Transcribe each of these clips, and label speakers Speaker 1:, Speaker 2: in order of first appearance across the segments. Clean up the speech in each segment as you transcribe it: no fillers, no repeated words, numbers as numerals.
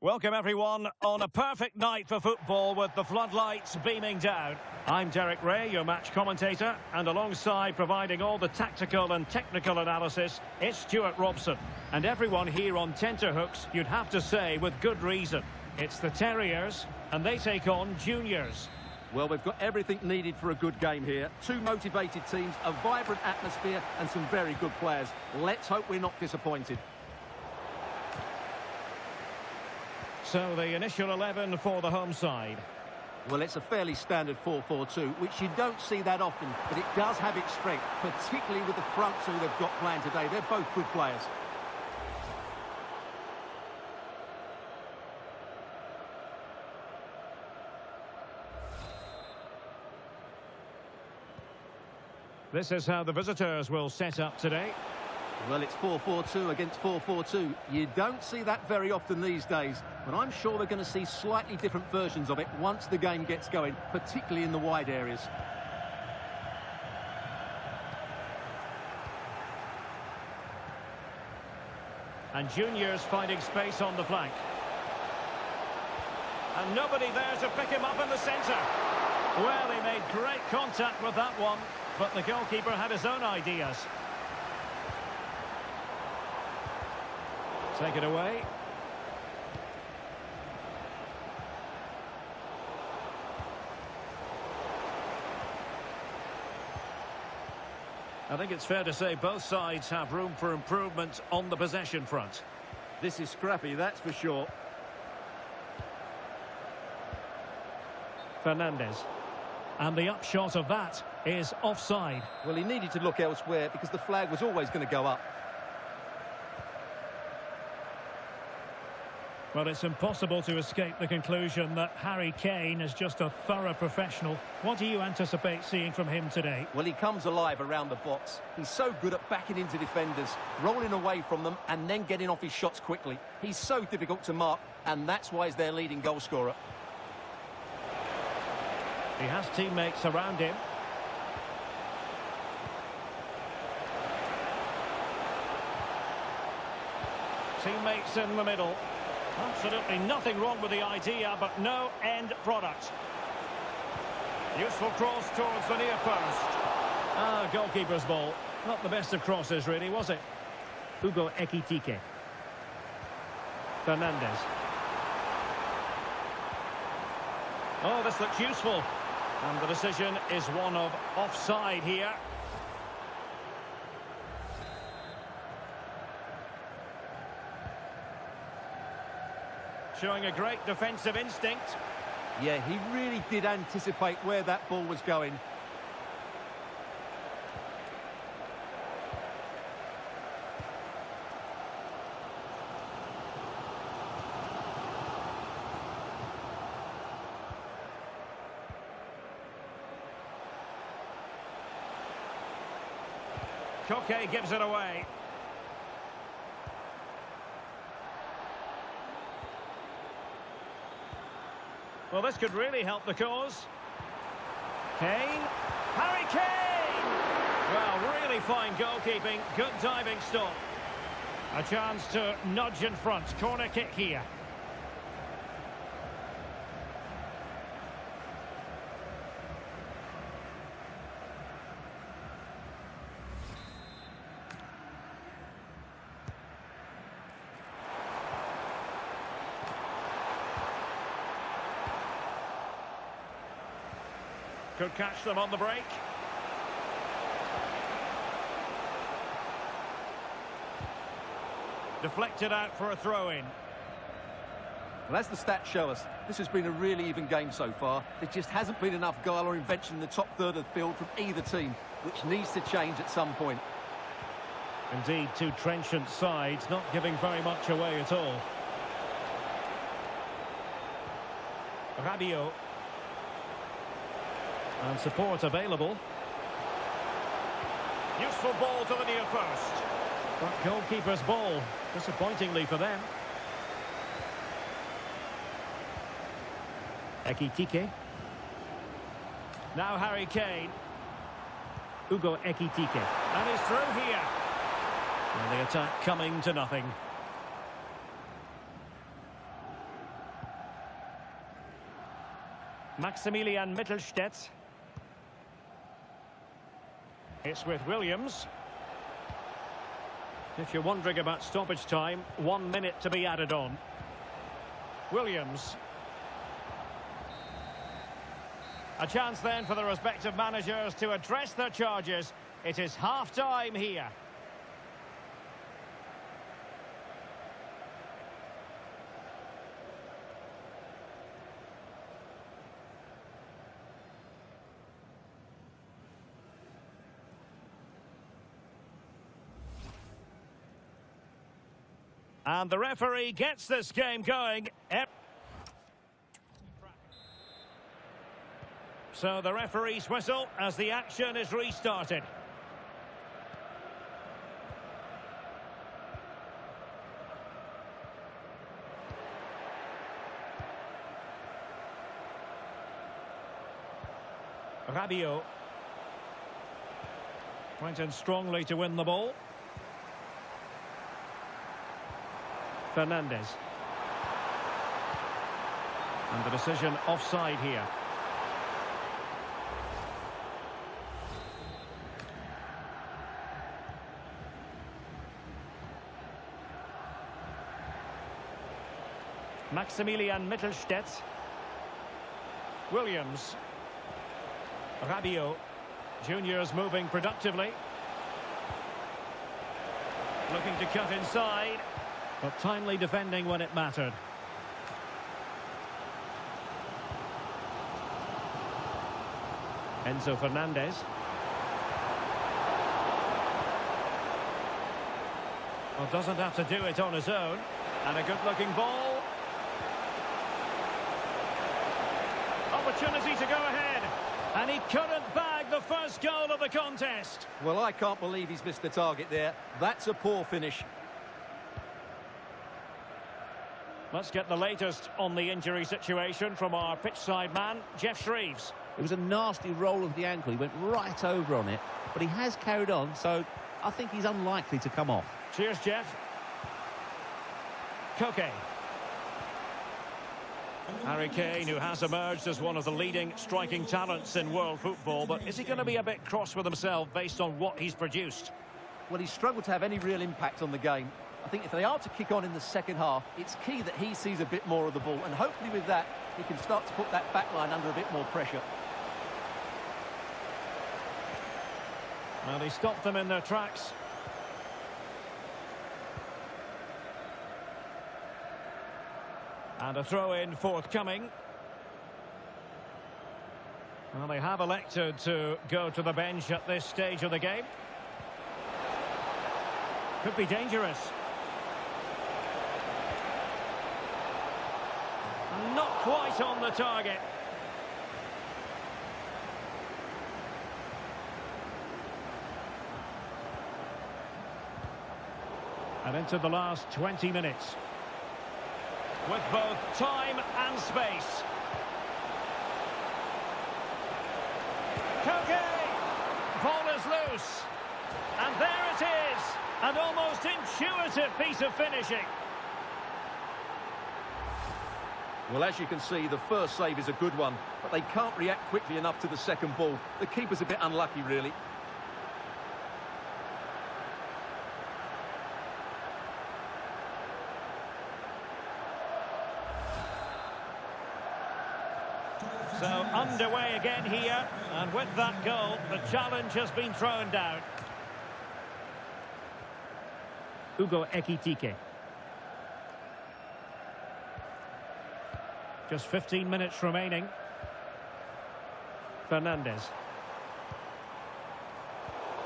Speaker 1: Welcome everyone on a perfect night for football with the floodlights beaming down. I'm Derek Ray, your match commentator, and alongside providing all the tactical and technical analysis, it's Stuart Robson. And everyone here on tenterhooks, you'd have to say with good reason. It's the Terriers, and they take on Juniors.
Speaker 2: Well, we've got everything needed for a good game here. Two motivated teams, a vibrant atmosphere, and some very good players. Let's hope we're not disappointed.
Speaker 1: So the initial 11 for the home side.
Speaker 2: Well, it's a fairly standard 4-4-2, which you don't see that often, but it does have its strength, particularly with the front two they've got playing today. They're both good players.
Speaker 1: This is how the visitors will set up today.
Speaker 2: Well, it's 4-4-2 against 4-4-2. You don't see that very often these days, but I'm sure we're going to see slightly different versions of it once the game gets going, particularly in the wide areas.
Speaker 1: And Juniors finding space on the flank. And nobody there to pick him up in the centre. Well, he made great contact with that one, but the goalkeeper had his own ideas. Take it away. I think it's fair to say both sides have room for improvement on the possession front.
Speaker 2: This is scrappy, that's for sure.
Speaker 1: Fernandez. And the upshot of that is offside.
Speaker 2: Well, he needed to look elsewhere because the flag was always going to go up.
Speaker 1: Well, it's impossible to escape the conclusion that Harry Kane is just a thorough professional. What do you anticipate seeing from him today?
Speaker 2: Well, he comes alive around the box. He's so good at backing into defenders, rolling away from them and then getting off his shots quickly. He's so difficult to mark, and that's why he's their leading goal scorer.
Speaker 1: He has teammates around him. Teammates in the middle. Absolutely nothing wrong with the idea, but no end product. Useful cross towards the near post. Goalkeeper's ball. Not the best of crosses, really, was it? Hugo Ekitike. Fernandez. Oh, this looks useful. And the decision is one of offside here. Showing a great defensive instinct.
Speaker 2: Yeah, he really did anticipate where that ball was going.
Speaker 1: Koke gives it away. Well, this could really help the cause. Kane. Harry Kane! Well, really fine goalkeeping. Good diving stop. A chance to nudge in front. Corner kick here. Could catch them on the break. Deflected out for a throw-in.
Speaker 2: Well, as the stats show us, this has been a really even game so far. There just hasn't been enough guile or invention in the top third of the field from either team, which needs to change at some point.
Speaker 1: Indeed, two trenchant sides, not giving very much away at all. Rabiot. And support available. Useful ball to the near post. But goalkeeper's ball, disappointingly for them. Ekitike. Now Harry Kane. Hugo Ekitike. And he's through here. And the attack coming to nothing. Maximilian Mittelstädt. It's with Williams. If you're wondering about stoppage time, 1 minute to be added on. Williams. A chance then for the respective managers to address their charges. It is half-time here. And the referee gets this game going. So the referee's whistle as the action is restarted. Rabiot went in strongly to win the ball. Fernandes. And the decision offside here. Maximilian Mittelstädt. Williams. Rabiot. Juniors moving productively. Looking to cut inside. But timely defending when it mattered. Enzo Fernandez. Well, doesn't have to do it on his own. And a good-looking ball. Opportunity to go ahead. And he couldn't bag the first goal of the contest.
Speaker 2: Well, I can't believe he's missed the target there. That's a poor finish.
Speaker 1: Let's get the latest on the injury situation from our pitchside man, Jeff Shreves.
Speaker 3: It was a nasty roll of the ankle. He went right over on it, but he has carried on, so I think he's unlikely to come off.
Speaker 1: Cheers, Jeff. Koke. Harry Kane, who has emerged as one of the leading striking talents in world football, but is he going to be a bit cross with himself based on what he's produced?
Speaker 2: Well, he's struggled to have any real impact on the game. I think if they are to kick on in the second half, it's key that he sees a bit more of the ball, and hopefully with that, he can start to put that back line under a bit more pressure.
Speaker 1: Well, he stopped them in their tracks. And a throw-in forthcoming. Well, they have elected to go to the bench at this stage of the game. Could be dangerous. Not quite on the target. And into the last 20 minutes. With both time and space. Koke! Ball is loose. And there it is. An almost intuitive piece of finishing.
Speaker 2: Well, as you can see, the first save is a good one, but they can't react quickly enough to the second ball. The keeper's a bit unlucky, really.
Speaker 1: So underway again here, and with that goal, the challenge has been thrown down. Hugo Ekitike. Just 15 minutes remaining. Fernandes.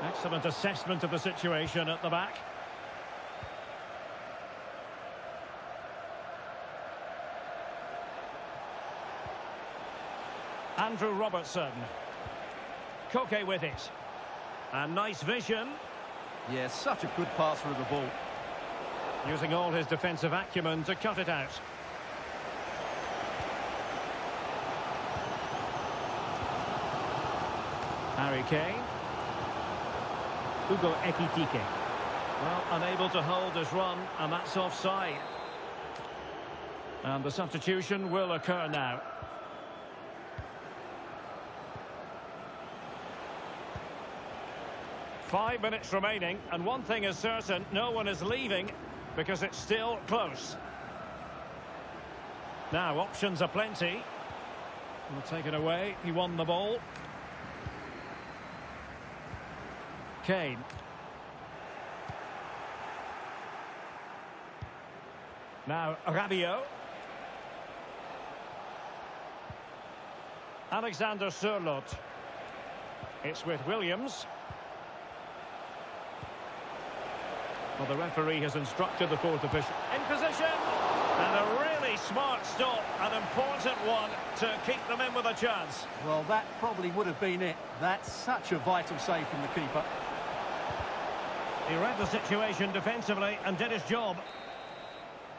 Speaker 1: Excellent assessment of the situation at the back. Andrew Robertson. Koke with it. And nice vision.
Speaker 2: Yeah, such a good passer of the ball.
Speaker 1: Using all his defensive acumen to cut it out. Harry Kane. Hugo Ekitike. Well, unable to hold his run, and that's offside. And the substitution will occur now. 5 minutes remaining, and one thing is certain, no one is leaving because it's still close. Now, options are plenty. We'll take it away. He won the ball. Kane. Now, Rabiot. Alexander Sørloth. It's with Williams. Well, the referee has instructed the fourth official. In position! And a really smart stop, an important one to keep them in with a chance.
Speaker 2: Well, that probably would have been it. That's such a vital save from the keeper.
Speaker 1: He read the situation defensively and did his job.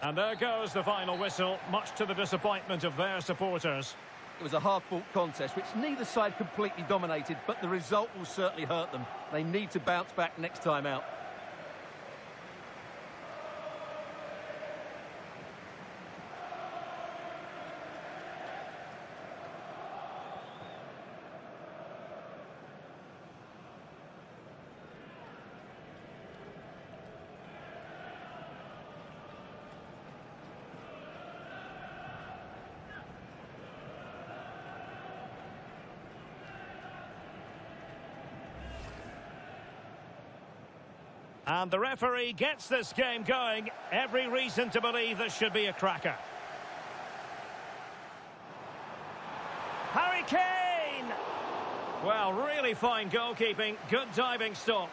Speaker 1: And there goes the final whistle, much to the disappointment of their supporters.
Speaker 2: It was a hard-fought contest, which neither side completely dominated, but the result will certainly hurt them. They need to bounce back next time out.
Speaker 1: And the referee gets this game going. Every reason to believe this should be a cracker. Harry Kane! Well, really fine goalkeeping. Good diving stop.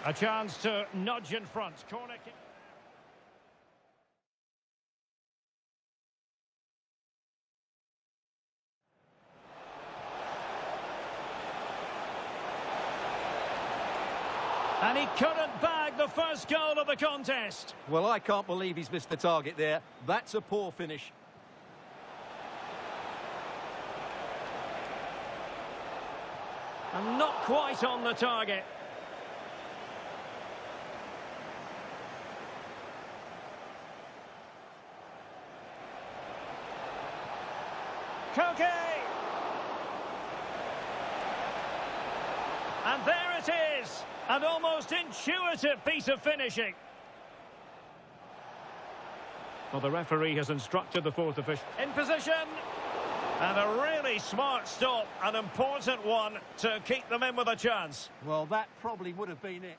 Speaker 1: A chance to nudge in front. Corner kick. And he couldn't bag the first goal of the contest.
Speaker 2: Well, I can't believe he's missed the target there. That's a poor finish.
Speaker 1: And not quite on the target. Koke! And there it is! An almost intuitive piece of finishing. Well, the referee has instructed the fourth official. In position! And a really smart stop, an important one to keep them in with a chance.
Speaker 2: Well, that probably would have been it.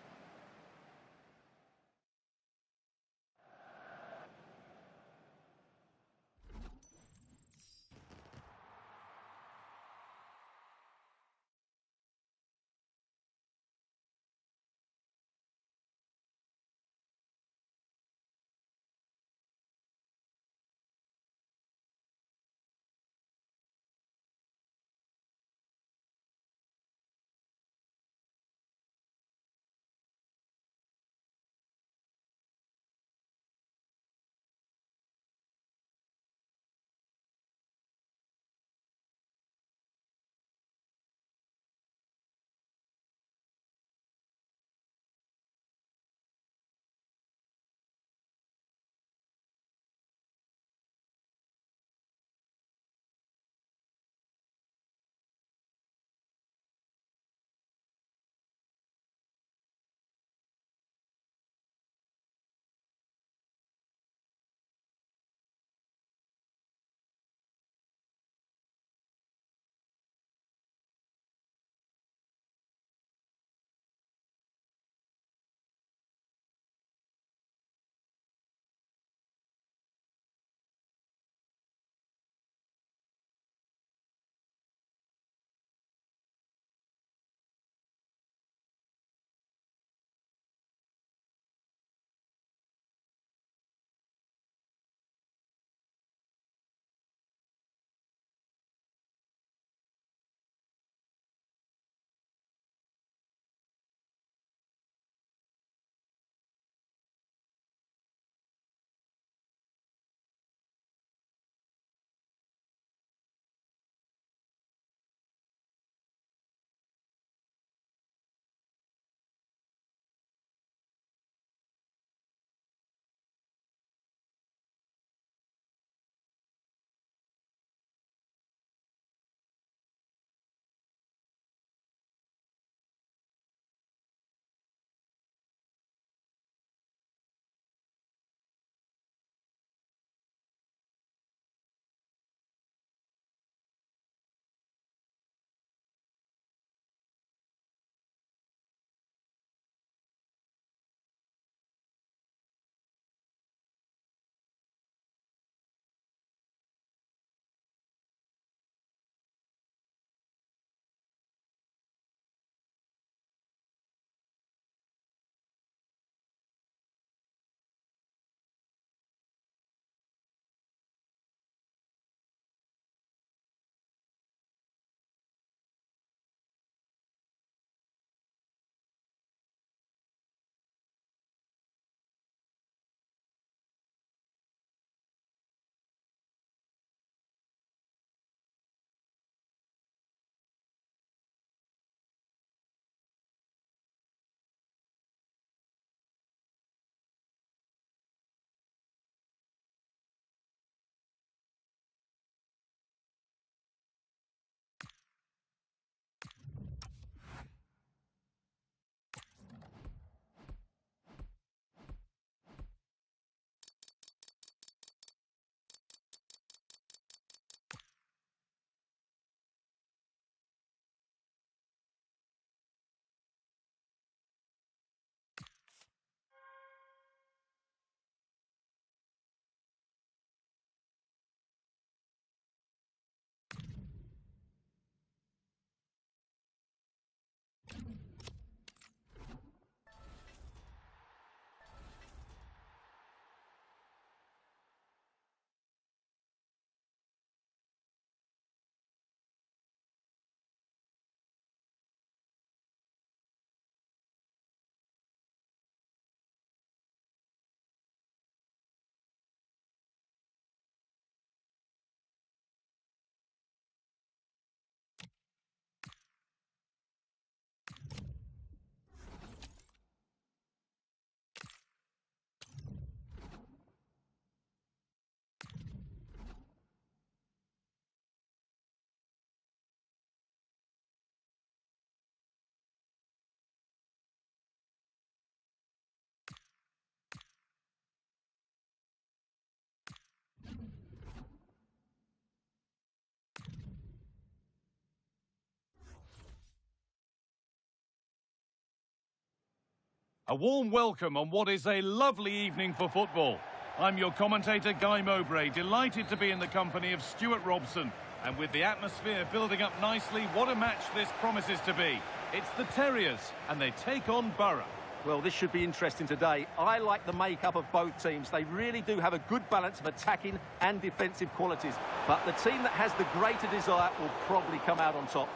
Speaker 4: A warm welcome on what is a lovely evening for football. I'm your commentator, Guy Mowbray, delighted to be in the company of Stuart Robson. And with the atmosphere building up nicely, what a match this promises to be. It's the Terriers, and they take on Borough.
Speaker 2: Well, this should be interesting today. I like the makeup of both teams. They really do have a good balance of attacking and defensive qualities. But the team that has the greater desire will probably come out on top.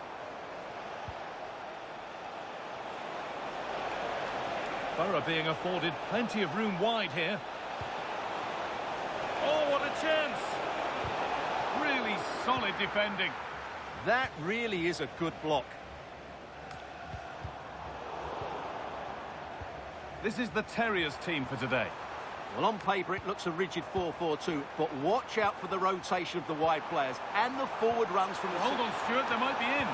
Speaker 4: Borough being afforded plenty of room wide here. Oh, what a chance! Really solid defending.
Speaker 2: That really is a good block.
Speaker 4: This is the Terriers team for today.
Speaker 2: Well, on paper it looks a rigid 4-4-2, but watch out for the rotation of the wide players and the forward runs from the...
Speaker 4: Hold on, Stuart, they might be in.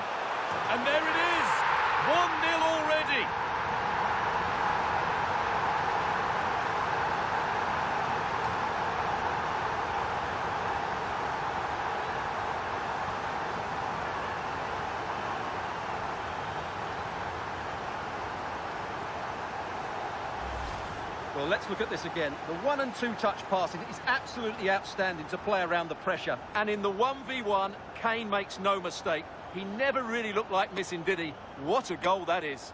Speaker 4: And there it is! 1-0 already!
Speaker 2: Well, let's look at this again. The 1- and 2-touch passing is absolutely outstanding to play around the pressure. And in the 1v1, Kane makes no mistake. He never really looked like missing, did he? What a goal that is.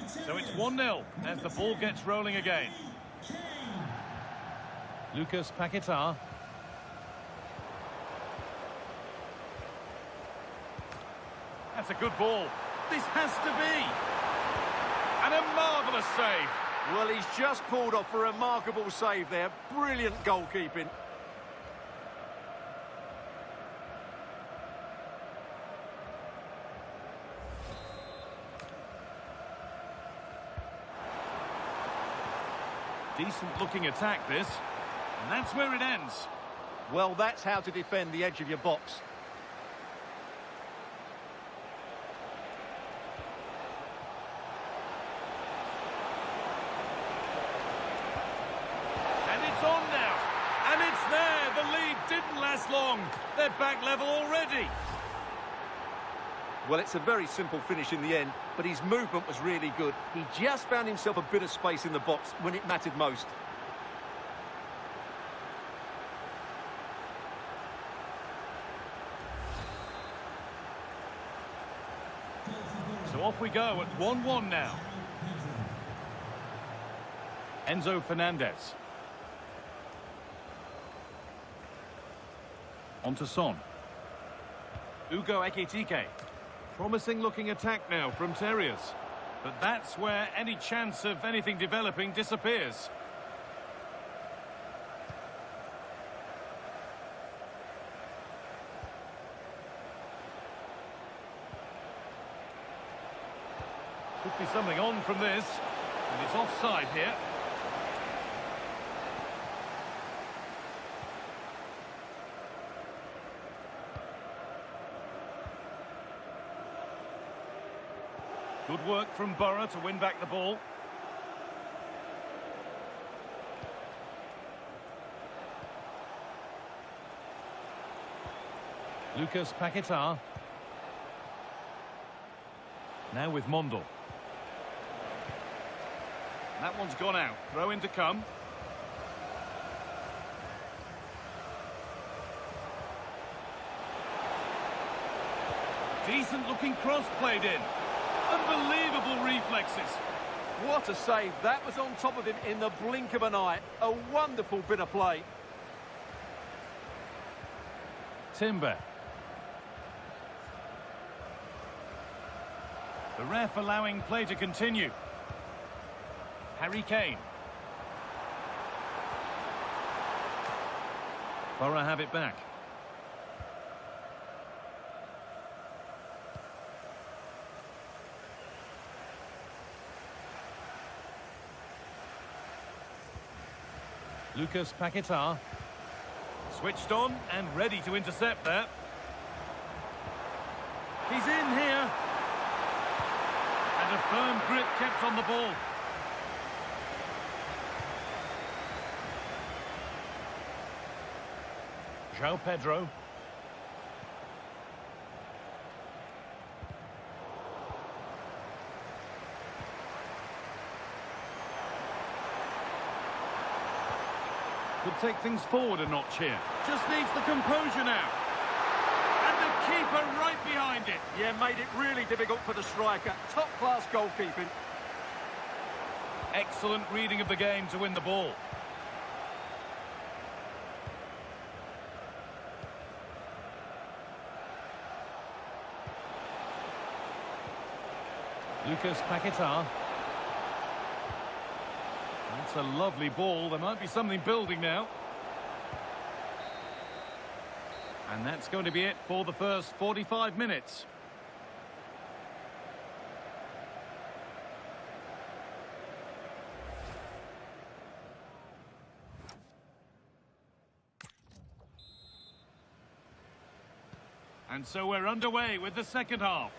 Speaker 4: So it's 1-0 as the ball gets rolling again. Lucas Paquetá. That's a good ball. This has to be. And a marvellous save.
Speaker 2: Well, he's just pulled off a remarkable save there. Brilliant goalkeeping.
Speaker 4: Decent-looking attack, this. And that's where it ends.
Speaker 2: Well, that's how to defend the edge of your box.
Speaker 4: And it's on now. And it's there. The lead didn't last long. They're back level already.
Speaker 2: Well, it's a very simple finish in the end, but his movement was really good. He just found himself a bit of space in the box when it mattered most.
Speaker 4: So off we go at 1-1 now. Enzo Fernandez. On to Son. Ugo Ekitike. Promising looking attack now from Terriers. But that's where any chance of anything developing disappears. Could be something on from this. And it's offside here. Good work from Borough to win back the ball. Lucas Paquetá. Now with Mondel. That one's gone out. Throw in to come. Decent looking cross played in. Unbelievable reflexes.
Speaker 2: What a save. That was on top of him in the blink of an eye. A wonderful bit of play.
Speaker 4: Timber. The ref allowing play to continue. Harry Kane. Borough have it back. Lucas Paquetá. Switched on and ready to intercept there. He's in here. And a firm grip kept on the ball. João Pedro. Could take things forward a notch here. Just needs the composure now. And the keeper right behind it.
Speaker 2: Yeah, made it really difficult for the striker. Top-class goalkeeping.
Speaker 4: Excellent reading of the game to win the ball. Lucas Paquetá. That's a lovely ball. There might be something building now. And that's going to be it for the first 45 minutes. And so we're underway with the second half.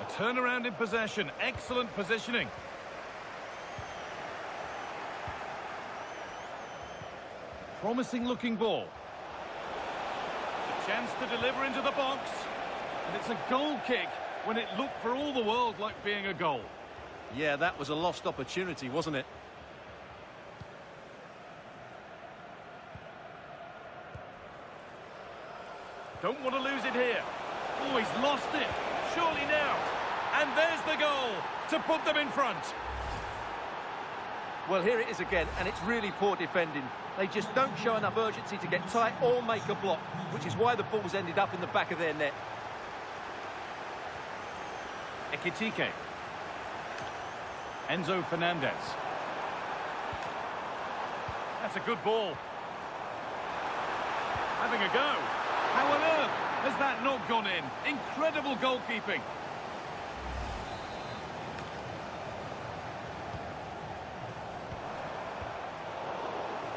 Speaker 4: A turnaround in possession, excellent positioning. Promising looking ball. A chance to deliver into the box. And it's a goal kick when it looked for all the world like being a goal.
Speaker 2: Yeah, that was a lost opportunity, wasn't it?
Speaker 4: Don't want to lose it here. Oh, he's lost it. Surely now. And there's the goal to put them in front.
Speaker 2: Well, here it is again, and it's really poor defending. They just don't show enough urgency to get tight or make a block, which is why the ball's ended up in the back of their net.
Speaker 4: Ekitike. Enzo Fernandez. That's a good ball. Having a go. How on earth has that not gone in? Incredible goalkeeping.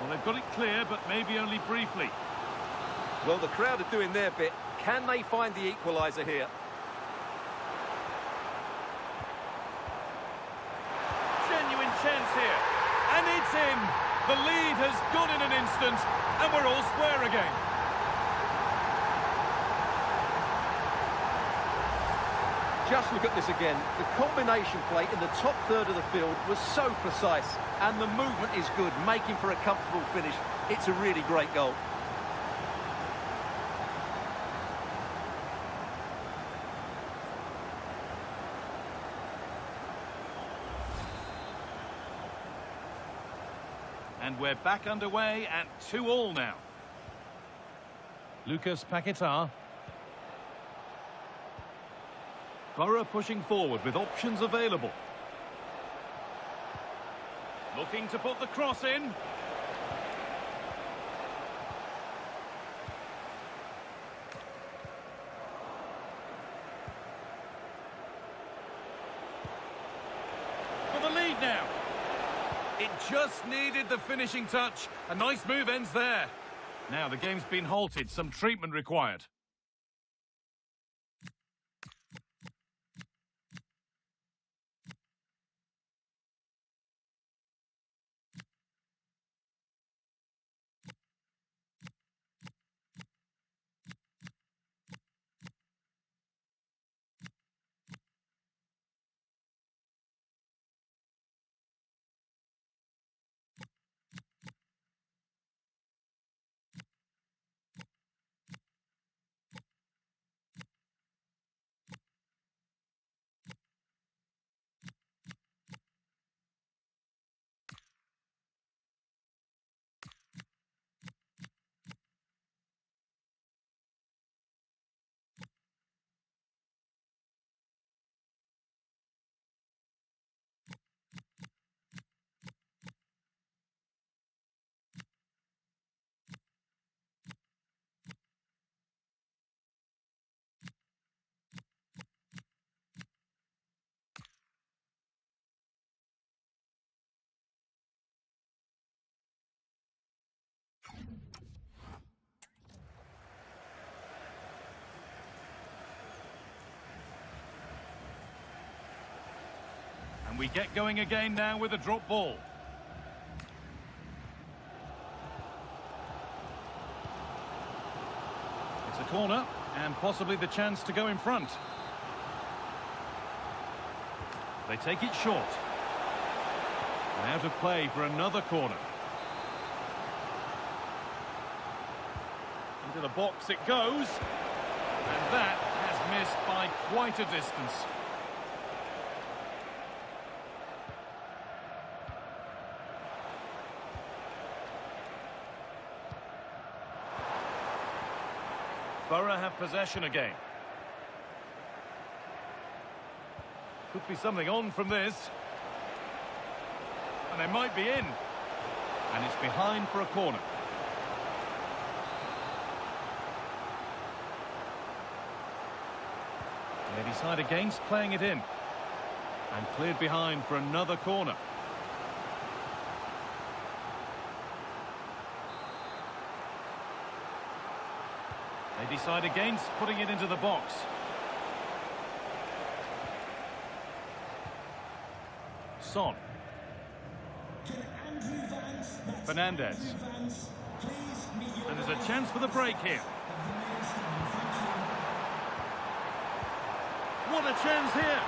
Speaker 4: Well, they've got it clear, but maybe only briefly.
Speaker 2: Well, the crowd are doing their bit. Can they find the equaliser here?
Speaker 4: Genuine chance here. And it's in. The lead has gone in an instant, and we're all square again.
Speaker 2: Just look at this again. The combination play in the top third of the field was so precise, and the movement is good, making for a comfortable finish. It's a really great goal.
Speaker 4: And we're back underway at 2-2 now. Lucas Paquetá. Borough pushing forward with options available. Looking to put the cross in. For the lead now. It just needed the finishing touch. A nice move ends there. Now the game's been halted. Some treatment required. We get going again now with a drop ball. It's a corner, and possibly the chance to go in front. They take it short. And out of play for another corner. Into the box it goes. And that has missed by quite a distance. Borough have possession again. Could be something on from this. And they might be in. And it's behind for a corner. And they decide against playing it in. And cleared behind for another corner. They decide against putting it into the box. Son. Fernandez. And there's a chance for the break here. What a chance here.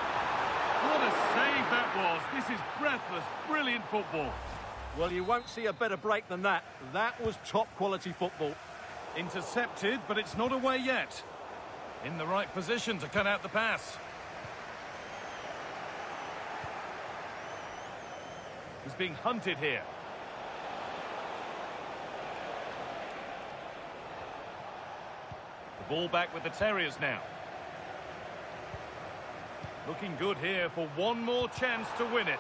Speaker 4: What a save that was. This is breathless, brilliant football.
Speaker 2: Well, you won't see a better break than that. That was top quality football.
Speaker 4: Intercepted, but it's not away yet. In the right position to cut out the pass. He's being hunted here. The ball back with the Terriers now. Looking good here for one more chance to win it.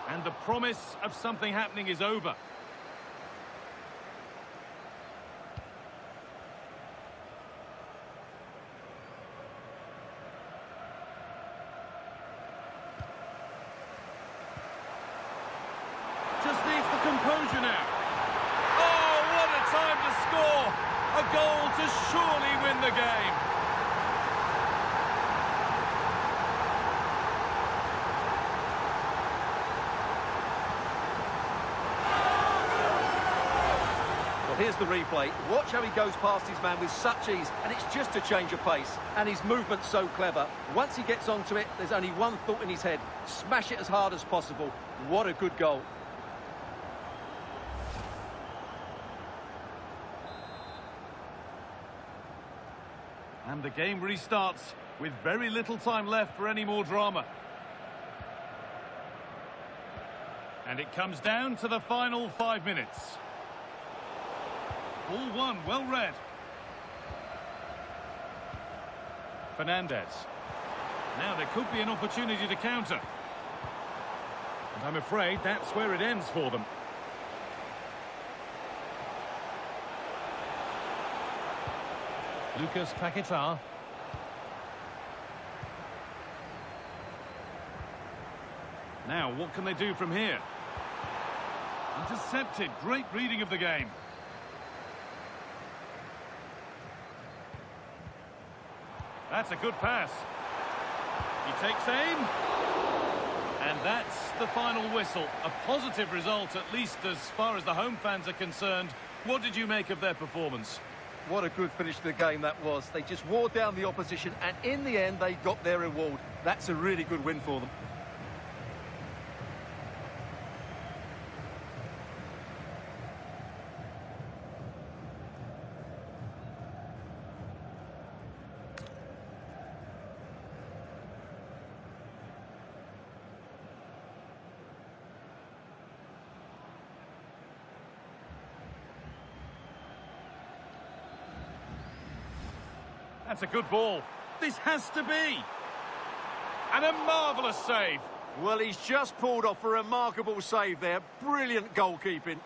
Speaker 4: And the promise of something happening is over. Just needs the composure now. Oh, what a time to score! A goal to surely win the game.
Speaker 2: Well, here's the replay. Watch how he goes past his man with such ease, and it's just a change of pace. And his movement's so clever. Once he gets onto it, there's only one thought in his head. Smash it as hard as possible. What a good goal.
Speaker 4: And the game restarts with very little time left for any more drama. And it comes down to the final 5 minutes. Ball one, well read. Fernandez. Now there could be an opportunity to counter. And I'm afraid that's where it ends for them. Lucas Paquetá. Now, what can they do from here? Intercepted. Great reading of the game. That's a good pass. He takes aim. And that's the final whistle. A positive result, at least as far as the home fans are concerned. What did you make of their performance?
Speaker 2: What a good finish to the game that was. They just wore down the opposition, and in the end, they got their reward. That's a really good win for them.
Speaker 4: That's a good ball. This has to be. And a marvellous save.
Speaker 2: Well, he's just pulled off a remarkable save there. Brilliant goalkeeping.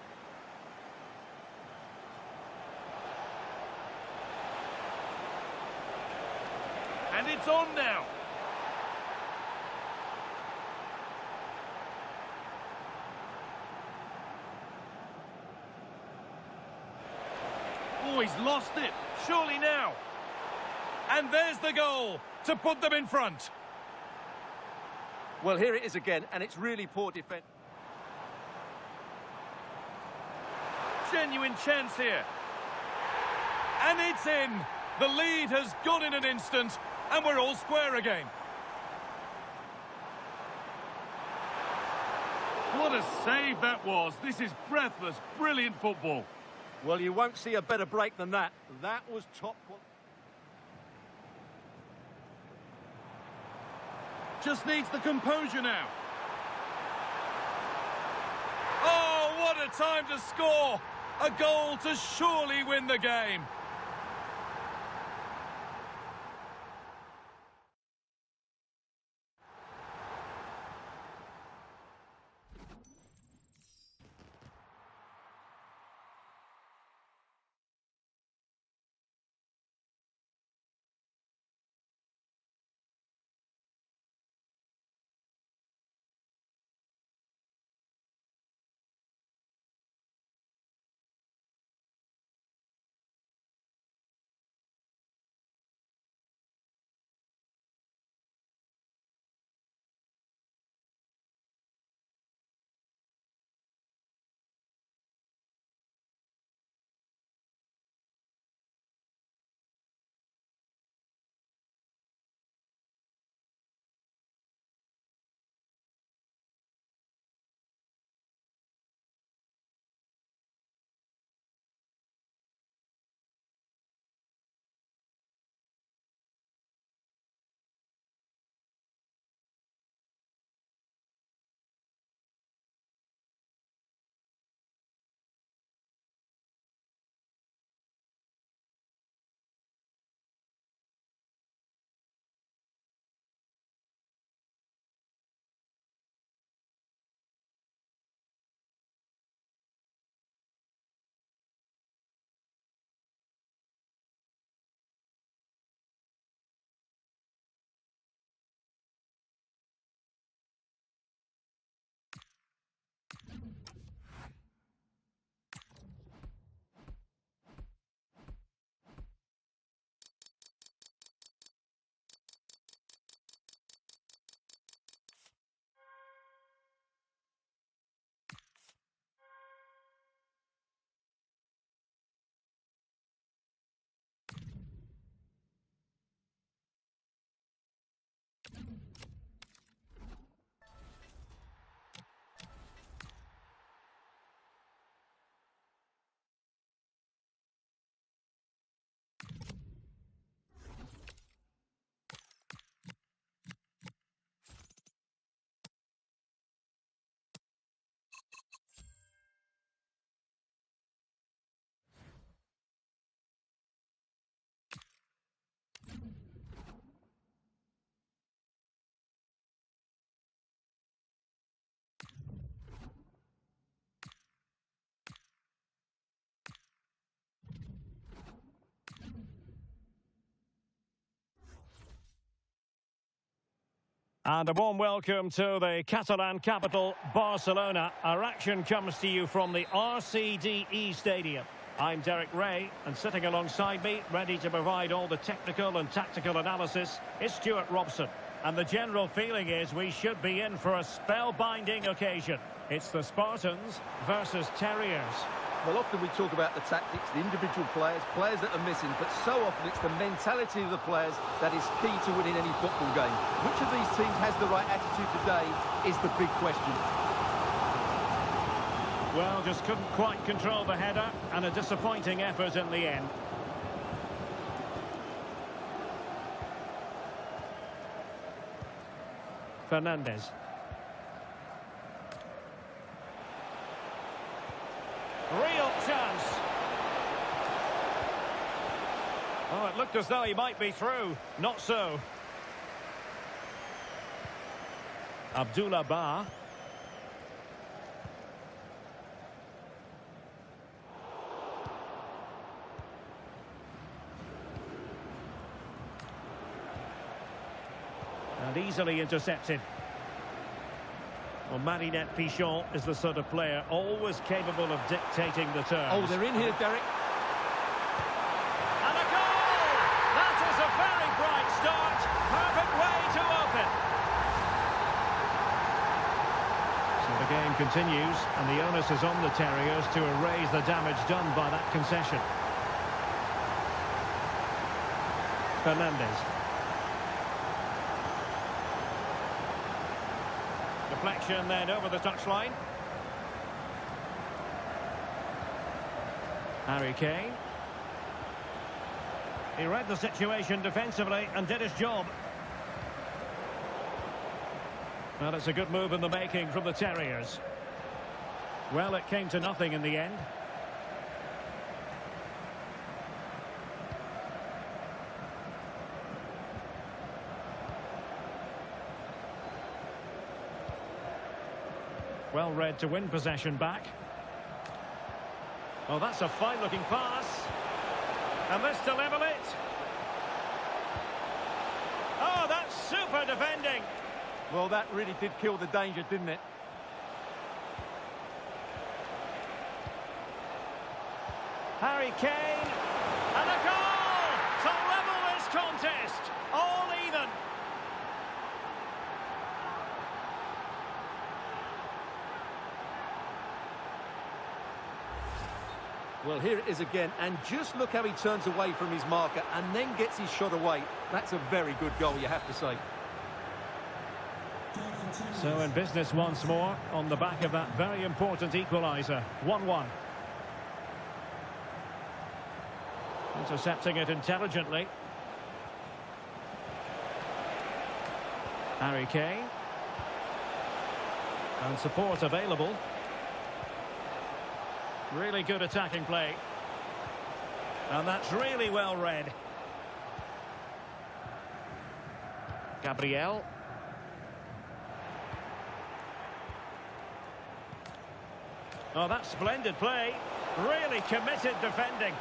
Speaker 4: And it's on now. Oh, he's lost it. Surely now. And there's the goal to put them in front.
Speaker 2: Well, here it is again, and it's really poor defence.
Speaker 4: Genuine chance here. And it's in. The lead has gone in an instant, and we're all square again. What a save that was. This is breathless, brilliant football.
Speaker 2: Well, you won't see a better break than that. That was top quality.
Speaker 4: Just needs the composure now. Oh, what a time to score! A goal to surely win the game.
Speaker 1: And a warm welcome to the Catalan capital, Barcelona. Our action comes to you from the RCDE Stadium. I'm Derek Ray, and sitting alongside me, ready to provide all the technical and tactical analysis, is Stuart Robson. And the general feeling is we should be in for a spellbinding occasion. It's the Spartans versus Terriers.
Speaker 2: Well, often we talk about the tactics, the individual players that are missing, but so often it's the mentality of the players that is key to winning any football game. Which of these teams has the right attitude today is the big question.
Speaker 1: Well, just couldn't quite control the header, and a disappointing effort in the end. Fernandez. Real chance. Oh, it looked as though he might be through. Not so. Abdullah Ba. And easily intercepted. Well, Marinette Pichon is the sort of player always capable of dictating the terms.
Speaker 2: Oh, they're in here, Derek.
Speaker 1: And a goal! That is a very bright start. Perfect way to open. continues, and the onus is on the Terriers to erase the damage done by that concession. Fernandez. Deflection then over the touchline. Harry Kane. He read the situation defensively and did his job. Well, it's a good move in the making from the Terriers. Well, it came to nothing in the end. Well read to win possession back. Oh, that's a fine-looking pass. And this to level it. Oh, that's super defending.
Speaker 2: Well, that really did kill the danger, didn't it?
Speaker 1: Harry Kane. And a goal to level this contest. All even.
Speaker 2: Well, here it is again, and just look how he turns away from his marker and then gets his shot away. That's a very good goal, you have to say.
Speaker 1: So in business once more on the back of that very important equaliser. 1-1. Intercepting it intelligently. Harry Kane. And support available. Really good attacking play. And that's really well read. Gabriel. Oh, that's splendid play. Really committed defending.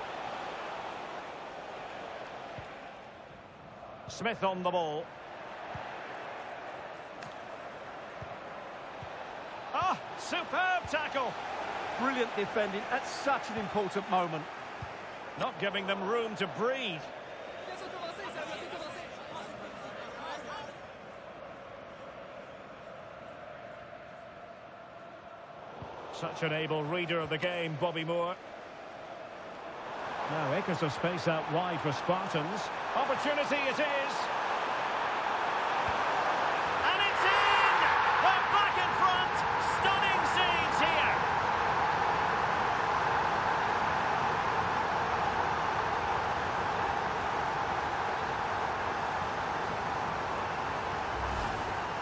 Speaker 1: Smith on the ball. Ah, superb tackle.
Speaker 2: Brilliant defending at such an important moment.
Speaker 1: Not giving them room to breathe. Such an able reader of the game, Bobby Moore. Now acres of space out wide for Spartans. Opportunity it is. And it's in! They're back in front. Stunning scenes here.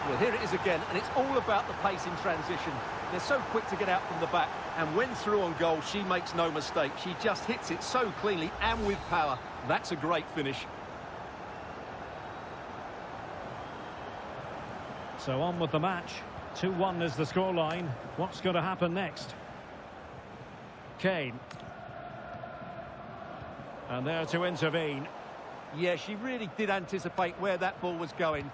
Speaker 2: Well, here it is again, and it's all about the pace in transition. They're so quick to get out from the back, and when through on goal, she makes no mistake. She just hits it so cleanly and with power. That's a great finish.
Speaker 1: So on with the match. 2-1 is the scoreline. What's going to happen next? Kane. And there to intervene.
Speaker 2: Yeah, she really did anticipate where that ball was going.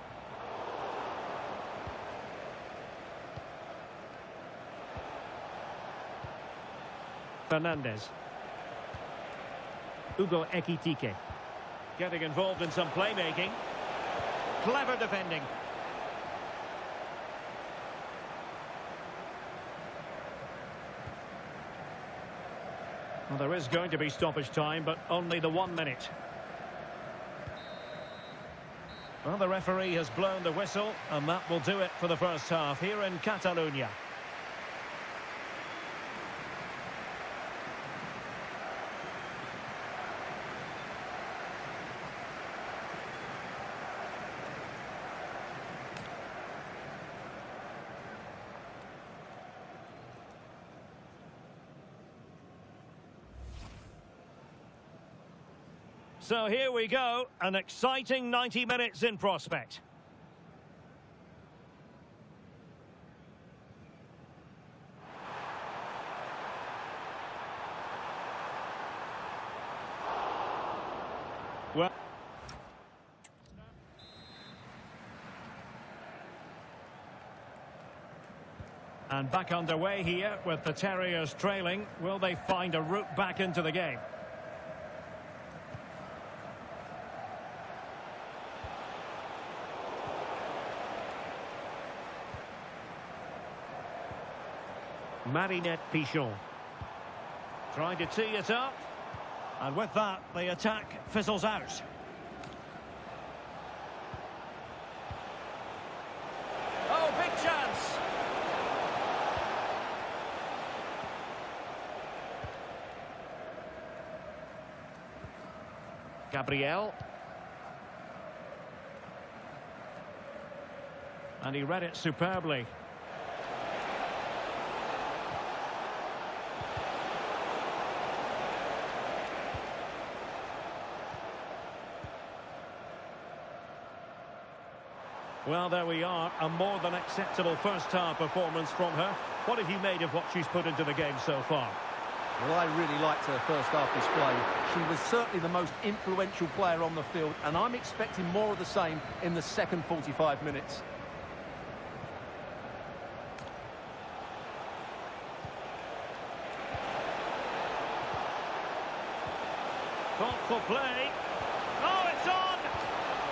Speaker 1: Fernandez. Hugo Ekitike. Getting involved in some playmaking. Clever defending. Well, there is going to be stoppage time, but only the 1 minute. Well, the referee has blown the whistle, and that will do it for the first half here in Catalonia. So here we go, an exciting 90 minutes in prospect. Well, and back underway here with the Terriers trailing. Will they find a route back into the game? Marinette Pichon. Trying to tee it up. And with that, the attack fizzles out. Oh, big chance! Gabriel. And he read it superbly. Well, there we are, a more than acceptable first-half performance from her. What have you made of what she's put into the game so far?
Speaker 2: Well, I really liked her first-half display. She was certainly the most influential player on the field, and I'm expecting more of the same in the second 45 minutes.
Speaker 1: Thoughtful play. Oh, it's on!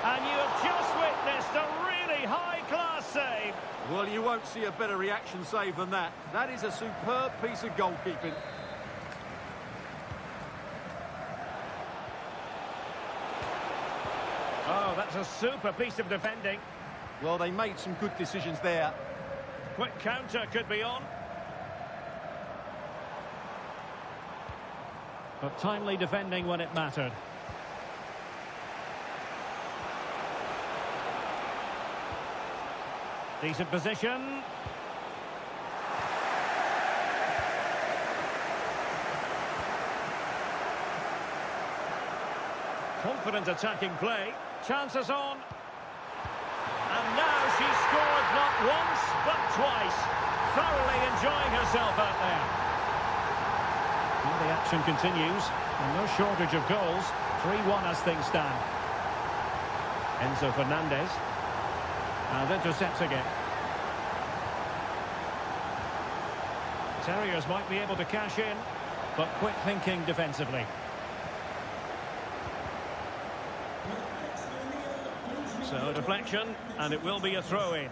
Speaker 1: And you have just witnessed a really high-class save.
Speaker 2: Well, you won't see a better reaction save than that. That is a superb piece of goalkeeping.
Speaker 1: Oh, that's a super piece of defending.
Speaker 2: Well, they made some good decisions there.
Speaker 1: Quick counter could be on. But timely defending when it mattered. Decent position. Confident attacking play. Chances on. And now she's scored not once, but twice. Thoroughly enjoying herself out there. And the action continues. And no shortage of goals. 3-1 as things stand. Enzo Fernandez. And intercepts again. Terriers might be able to cash in, but quick thinking defensively. So deflection, and it will be a throw-in.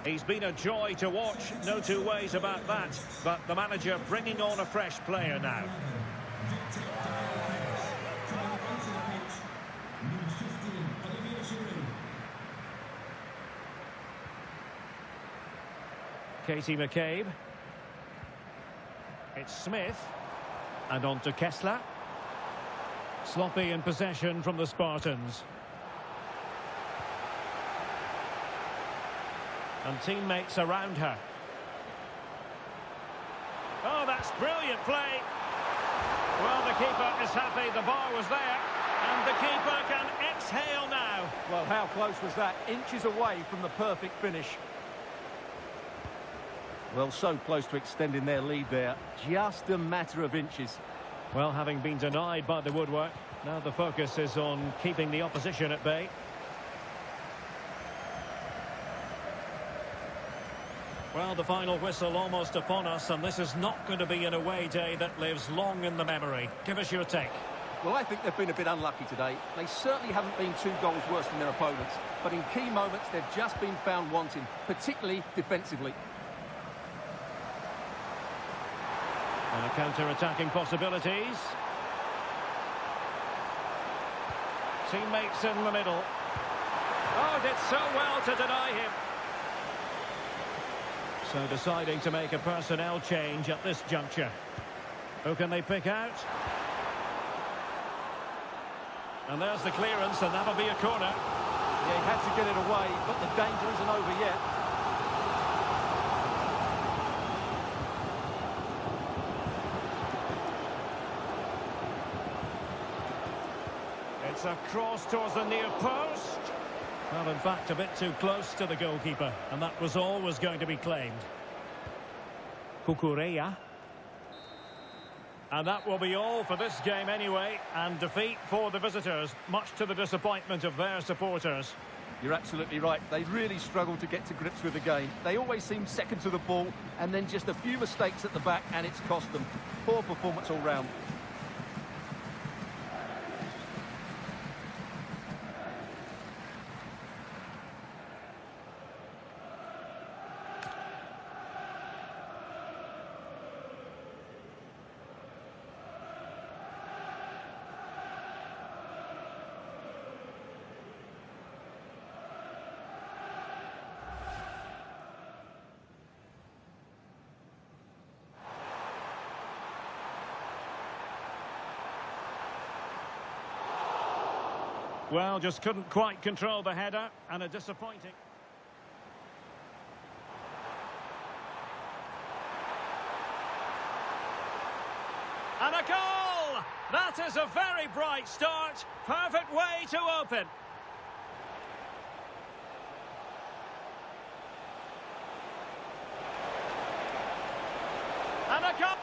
Speaker 1: He's been a joy to watch, no two ways about that. But the manager bringing on a fresh player now. Katie McCabe. It's Smith. And on to Kessler. Sloppy in possession from the Spartans. And teammates around her. Oh, that's brilliant play. Well, the keeper is happy the bar was there. And the keeper can exhale now.
Speaker 2: Well, how close was that? Inches away from the perfect finish. Well, so close to extending their lead there. Just a matter of inches.
Speaker 1: Well, having been denied by the woodwork, now the focus is on keeping the opposition at bay. Well, the final whistle almost upon us, and this is not going to be an away day that lives long in the memory. Give us your take.
Speaker 2: Well, I think they've been a bit unlucky today. They certainly haven't been 2 goals worse than their opponents, but in key moments they've just been found wanting, particularly defensively.
Speaker 1: Counter-attacking possibilities. Teammates in the middle. Oh, did so well to deny him. So deciding to make a personnel change at this juncture. Who can they pick out? And there's the clearance, and that'll be a corner.
Speaker 2: Yeah, he had to get it away, but the danger isn't over yet.
Speaker 1: It's a cross towards the near post. Well, in fact, a bit too close to the goalkeeper, and that was always going to be claimed. Kukureya. And that will be all for this game anyway, and defeat for the visitors, much to the disappointment of their supporters.
Speaker 2: You're absolutely right. They really struggled to get to grips with the game. They always seem second to the ball, and then just a few mistakes at the back, and it's cost them. Poor performance all round.
Speaker 1: Well, just couldn't quite control the header, and a disappointing... And a goal! That is a very bright start. Perfect way to open. And a goal!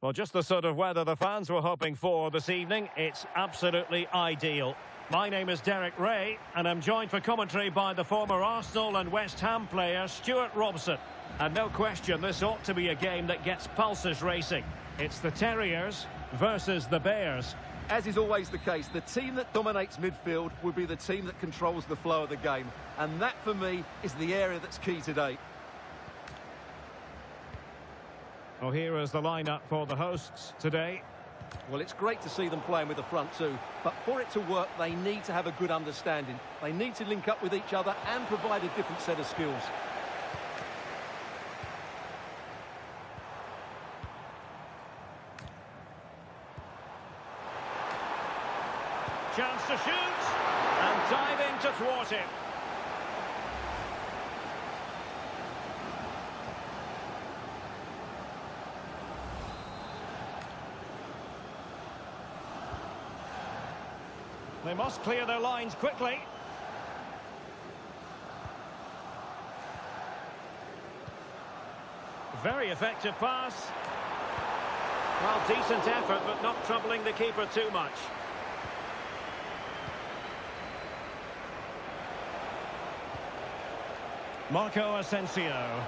Speaker 1: Well, just the sort of weather the fans were hoping for this evening. It's absolutely ideal. My name is Derek Ray, and I'm joined for commentary by the former Arsenal and West Ham player Stuart Robson. And no question, this ought to be a game that gets pulses racing. It's the Terriers versus the Bears.
Speaker 2: As is always the case, the team that dominates midfield will be the team that controls the flow of the game. And that, for me, is the area that's key today.
Speaker 1: Well, here is the lineup for the hosts today.
Speaker 2: Well, it's great to see them playing with the front two, but for it to work, they need to have a good understanding. They need to link up with each other and provide a different set of skills.
Speaker 1: Chance to shoot, and diving to thwart him. They must clear their lines quickly. Very effective pass. Well, decent effort, but not troubling the keeper too much. Marco Asensio.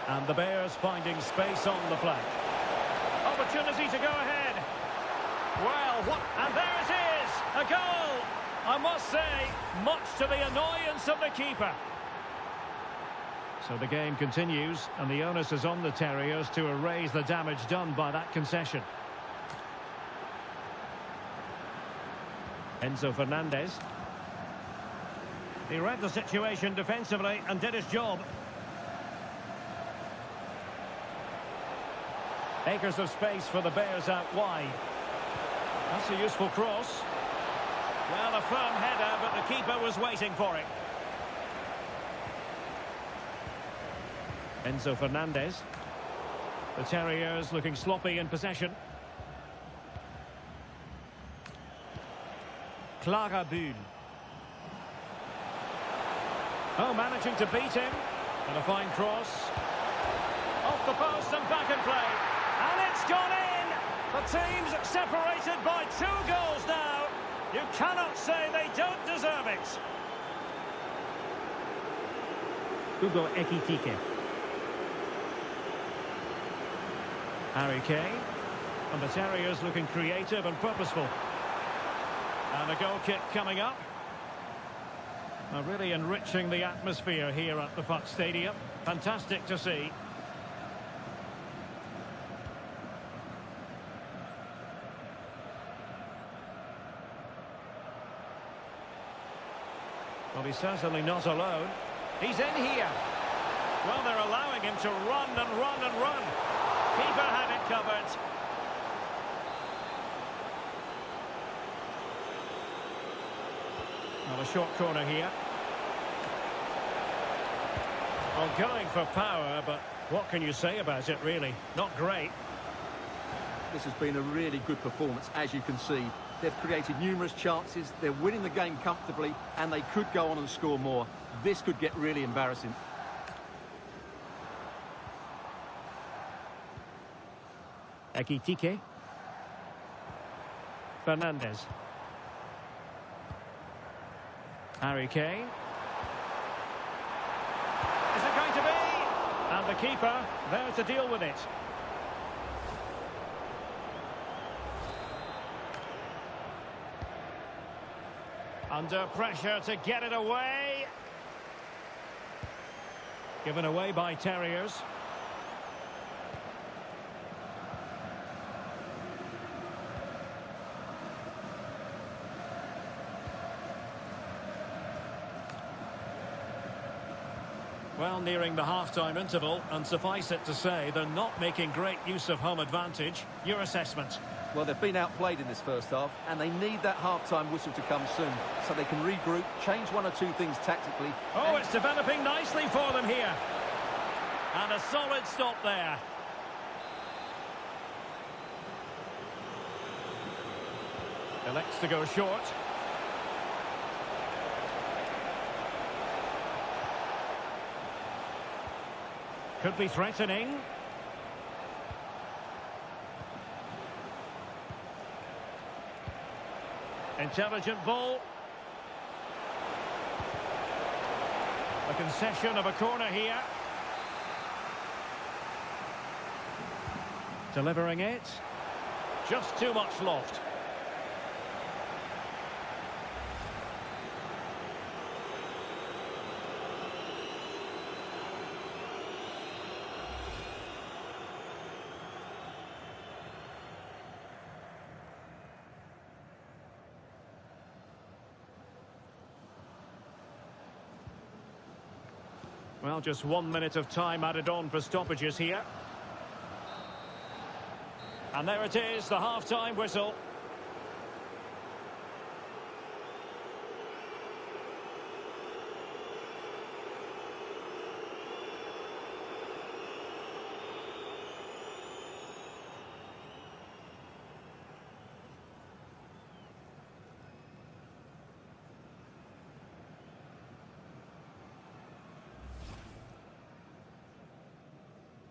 Speaker 1: And the Bears finding space on the flank. Opportunity to go ahead. Well, what? And there it is! A goal! I must say, much to the annoyance of the keeper. So the game continues, and the onus is on the Terriers to erase the damage done by that concession. Enzo Fernandez. He read the situation defensively and did his job. Acres of space for the Bears out wide. That's a useful cross. Well, a firm header, but the keeper was waiting for it. Enzo Fernandez. The Terriers looking sloppy in possession. Clara Bull. Oh, managing to beat him. And a fine cross. Off the post and back in play. And it's gone in! The team's separated by 2 goals now. You cannot say they don't deserve it. Hugo Ekitike. Harry Kane. And the Terriers looking creative and purposeful. And a goal kick coming up. Really enriching the atmosphere here at the FUT Stadium. Fantastic to see. Well, he's certainly not alone. He's in here. Well, they're allowing him to run and run and run. Keeper had it covered. Well, a short corner here. Well, going for power, but what can you say about it, really? Not great.
Speaker 2: This has been a really good performance, as you can see. They've created numerous chances, they're winning the game comfortably, and they could go on and score more. This could get really embarrassing.
Speaker 1: Ekitike. Fernandez. Harry Kane. Is it going to be? And the keeper there to deal with it. Under pressure to get it away. Given away by Terriers. Well, nearing the half-time interval, and suffice it to say, they're not making great use of home advantage. Your assessment?
Speaker 2: Well, they've been outplayed in this first half, and they need that half-time whistle to come soon, so they can regroup, change one or two things tactically.
Speaker 1: Oh, it's developing nicely for them here. And a solid stop there. Elects to go short. Could be threatening. Intelligent ball. A concession of a corner here. Delivering it. Just too much loft. Well, just 1 minute of time added on for stoppages here. And there it is, the half-time whistle.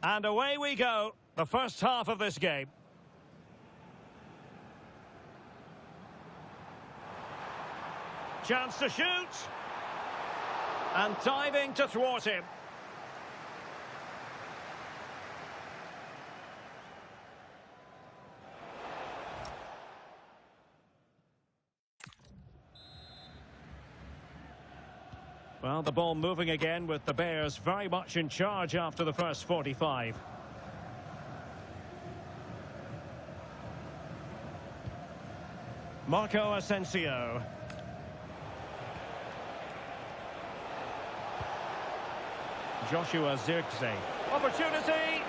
Speaker 1: And away we go, the first half of this game. Chance to shoot. And diving to thwart him. Well, the ball moving again with the Bears very much in charge after the first 45. Marco Asensio. Joshua Zirkzee. Opportunity.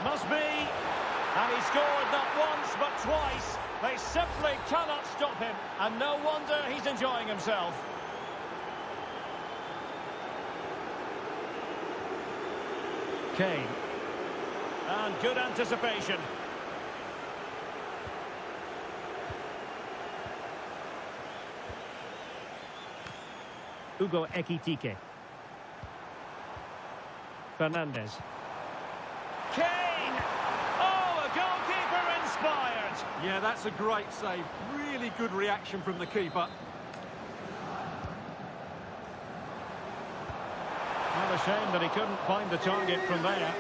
Speaker 1: Must be. And he scored not once but twice. They simply cannot stop him. And no wonder he's enjoying himself. Kane. And good anticipation. Hugo Ekitike. Fernandez. Kane! Oh, a goalkeeper inspired!
Speaker 2: Yeah, that's a great save. Really good reaction from the keeper.
Speaker 1: Well, a shame that he couldn't find the target from there.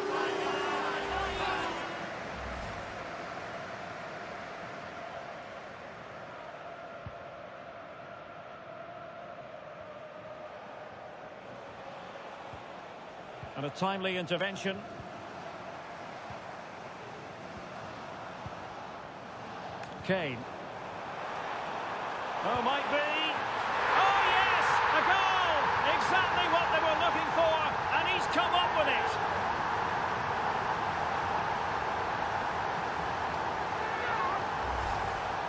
Speaker 1: And a timely intervention. Kane. Oh, might be. Oh, yes! A goal! Exactly what they were looking for, and he's come up with it.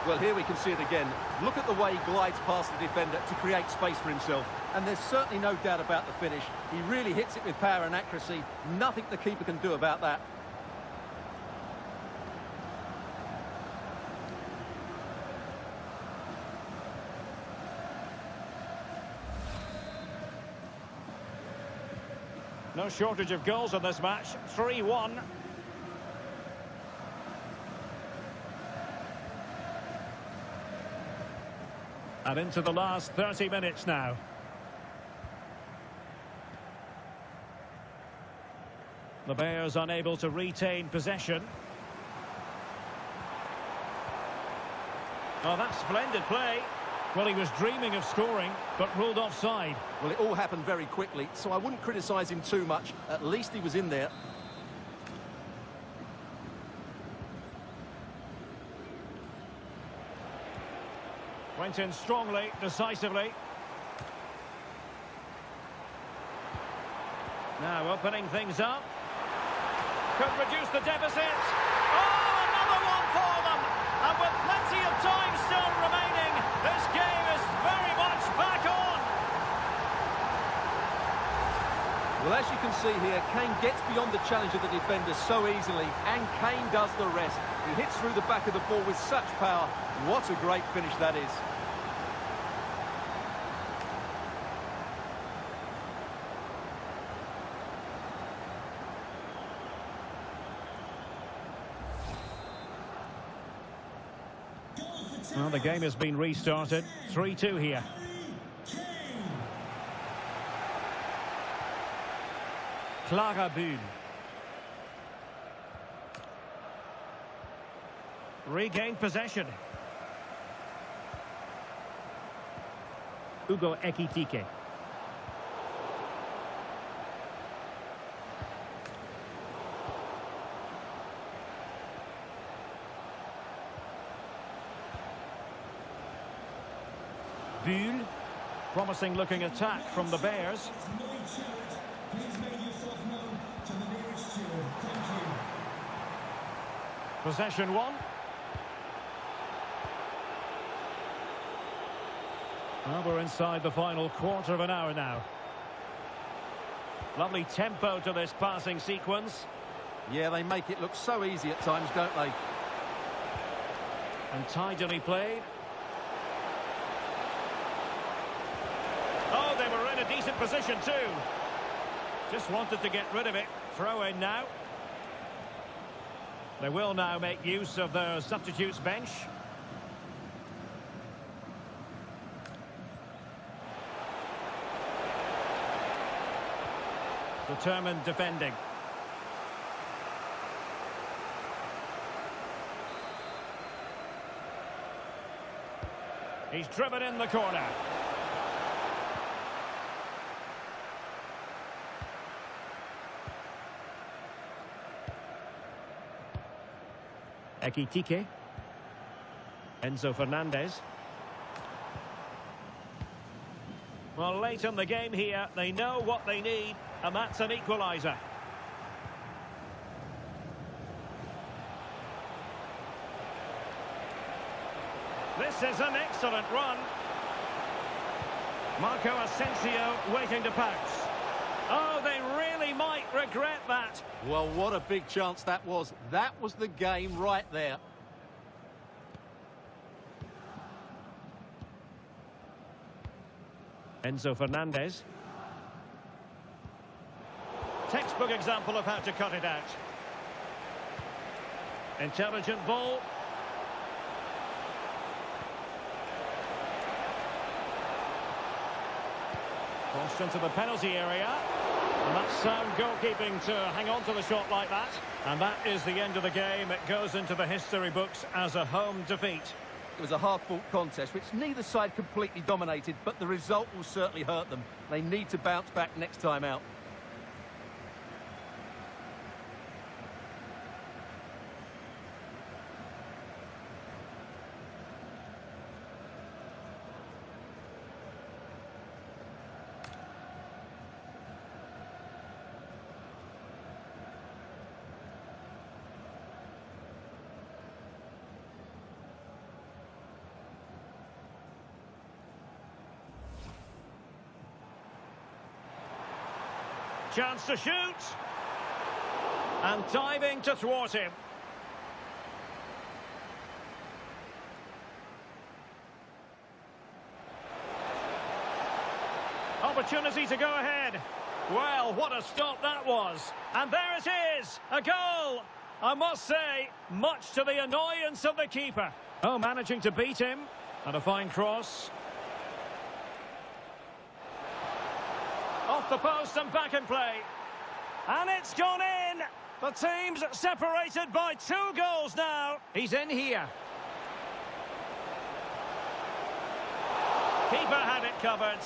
Speaker 2: Well, here we can see it again. Look at the way he glides past the defender to create space for himself. And there's certainly no doubt about the finish. He really hits it with power and accuracy. Nothing the keeper can do about that.
Speaker 1: No shortage of goals in this match. 3-1. And into the last 30 minutes now. The Bears unable to retain possession. Oh, that's splendid play. Well, he was dreaming of scoring, but ruled offside.
Speaker 2: Well, it all happened very quickly, so I wouldn't criticise him too much. At least he was in there.
Speaker 1: Went in strongly, decisively. Now opening things up. Could reduce the deficit. Oh, another one for them! And with plenty of time still remaining, this game is very much back on.
Speaker 2: Well, as you can see here, Kane gets beyond the challenge of the defender so easily, and Kane does the rest. He hits through the back of the ball with such power. What a great finish that is.
Speaker 1: Well, the game has been restarted. 3-2 here. Clara Bühn. Regained possession. Hugo Ekitike. Bühn. Promising looking attack from the Bears. Possession one. Well, we're inside the final quarter of an hour now. Lovely tempo to this passing sequence.
Speaker 2: Yeah, they make it look so easy at times, don't they?
Speaker 1: And tidily played. Oh, they were in a decent position too. Just wanted to get rid of it. Throw in now. They will now make use of their substitutes bench. Determined defending. He's driven in the corner. Ekitike. Enzo Fernandez. Well, late in the game here, they know what they need, and that's an equaliser. This is an excellent run. Marco Asensio waiting to pounce. Oh, they really might regret that.
Speaker 2: Well, what a big chance that was. That was the game right there.
Speaker 1: Enzo Fernandez. Textbook example of how to cut it out. Intelligent ball. Crossed into the penalty area. And that's sound goalkeeping to hang on to the shot like that. And that is the end of the game. It goes into the history books as a home defeat.
Speaker 2: It was a hard-fought contest, which neither side completely dominated, but the result will certainly hurt them. They need to bounce back next time out.
Speaker 1: Chance to shoot. And diving to thwart him. opportunity to go ahead. Well, what a stop that was. And there it is, a goal. I must say, much to the annoyance of the keeper. Oh, managing to beat him. And a fine cross. Off the post and back in play. And it's gone in. The team's separated by 2 goals now. He's in here. Keeper had it covered.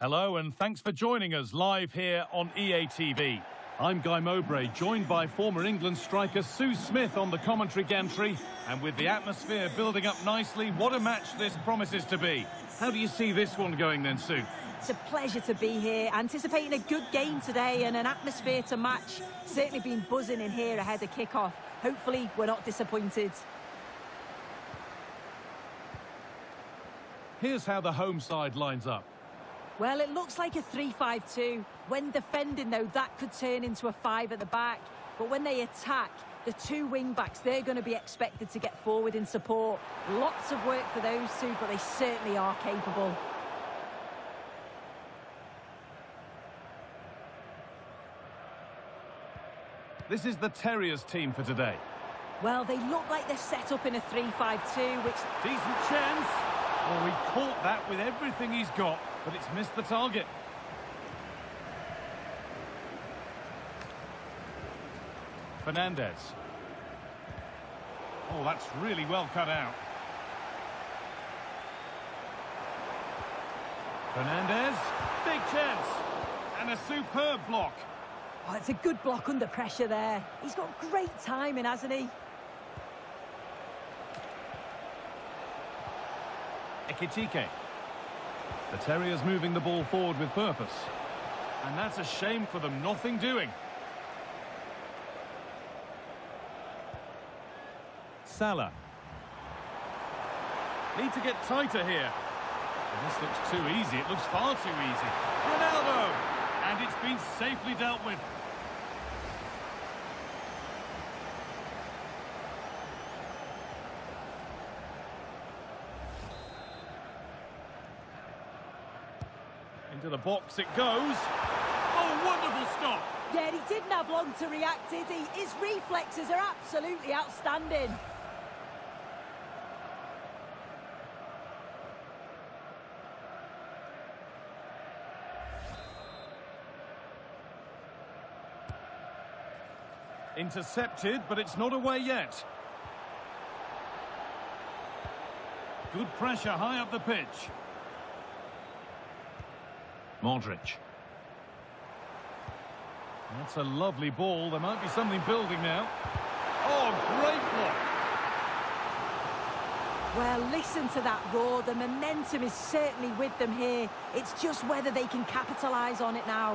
Speaker 4: Hello and thanks for joining us live here on EA TV. I'm Guy Mowbray, joined by former England striker Sue Smith on the commentary gantry. And with the atmosphere building up nicely, what a match this promises to be. How do you see this one going then, Sue?
Speaker 5: It's a pleasure to be here, anticipating a good game today and an atmosphere to match. Certainly been buzzing in here ahead of kick-off. Hopefully we're not disappointed.
Speaker 4: Here's how the home side lines up.
Speaker 5: Well, it looks like a 3-5-2. When defending, though, that could turn into a 5 at the back. But when they attack, the 2 wing-backs, they're going to be expected to get forward in support. Lots of work for those 2, but they certainly are capable.
Speaker 4: This is the Terriers team for today.
Speaker 5: Well, they look like they're set up in a 3-5-2, which...
Speaker 4: Decent chance. Oh, he caught that with everything he's got, but it's missed the target. Fernandez. Oh, that's really well cut out. Fernandez. Big chance. And a superb block.
Speaker 5: Oh, it's a good block under pressure there. He's got great timing, hasn't he?
Speaker 4: Ekitike. The Terriers moving the ball forward with purpose. And that's a shame for them, nothing doing. Salah. Need to get tighter here. And this looks too easy, it looks far too easy. Ronaldo! And it's been safely dealt with. Into the box it goes. Oh, wonderful stop!
Speaker 5: Yeah, he didn't have long to react, did he? His reflexes are absolutely outstanding.
Speaker 4: Intercepted, but it's not away yet. Good pressure high up the pitch. Modric. That's a lovely ball. There might be something building now. Oh, great block.
Speaker 5: Well, listen to that roar. The momentum is certainly with them here. It's just whether they can capitalise on it now.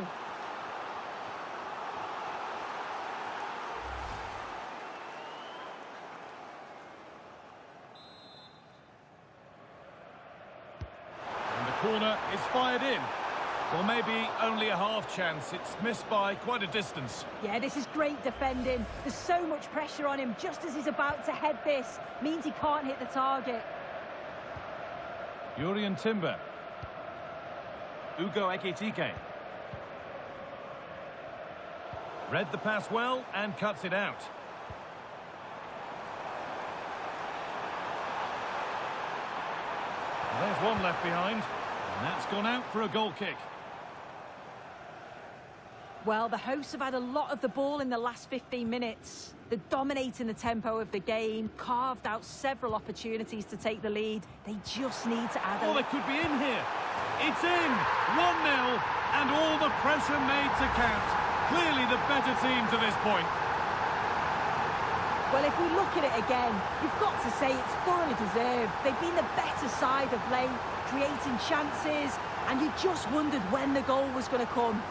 Speaker 4: And the corner is fired in. Well, maybe only a half chance. It's missed by quite a distance.
Speaker 5: Yeah, this is great defending. There's so much pressure on him just as he's about to head this. Means he can't hit the target.
Speaker 4: Jurriën Timber. Ugo Ekitike. Read the pass well and cuts it out. There's one left behind. And that's gone out for a goal kick.
Speaker 5: Well, the hosts have had a lot of the ball in the last 15 minutes. They're dominating the tempo of the game, carved out several opportunities to take the lead. They just need to add a...
Speaker 4: Oh, they could be in here. It's in. 1-0, and all the pressure made to count. Clearly the better team to this point.
Speaker 5: Well, if we look at it again, you've got to say it's thoroughly deserved. They've been the better side of late, creating chances, and you just wondered when the goal was going to come.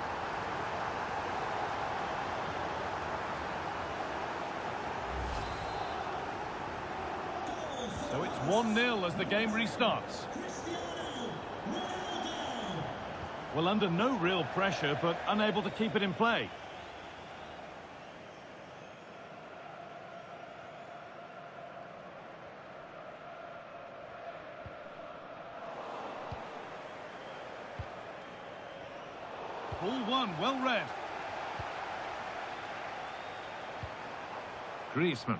Speaker 4: So it's 1-0 as the game restarts. Well, under no real pressure, but unable to keep it in play. Ball one, well read. Griezmann.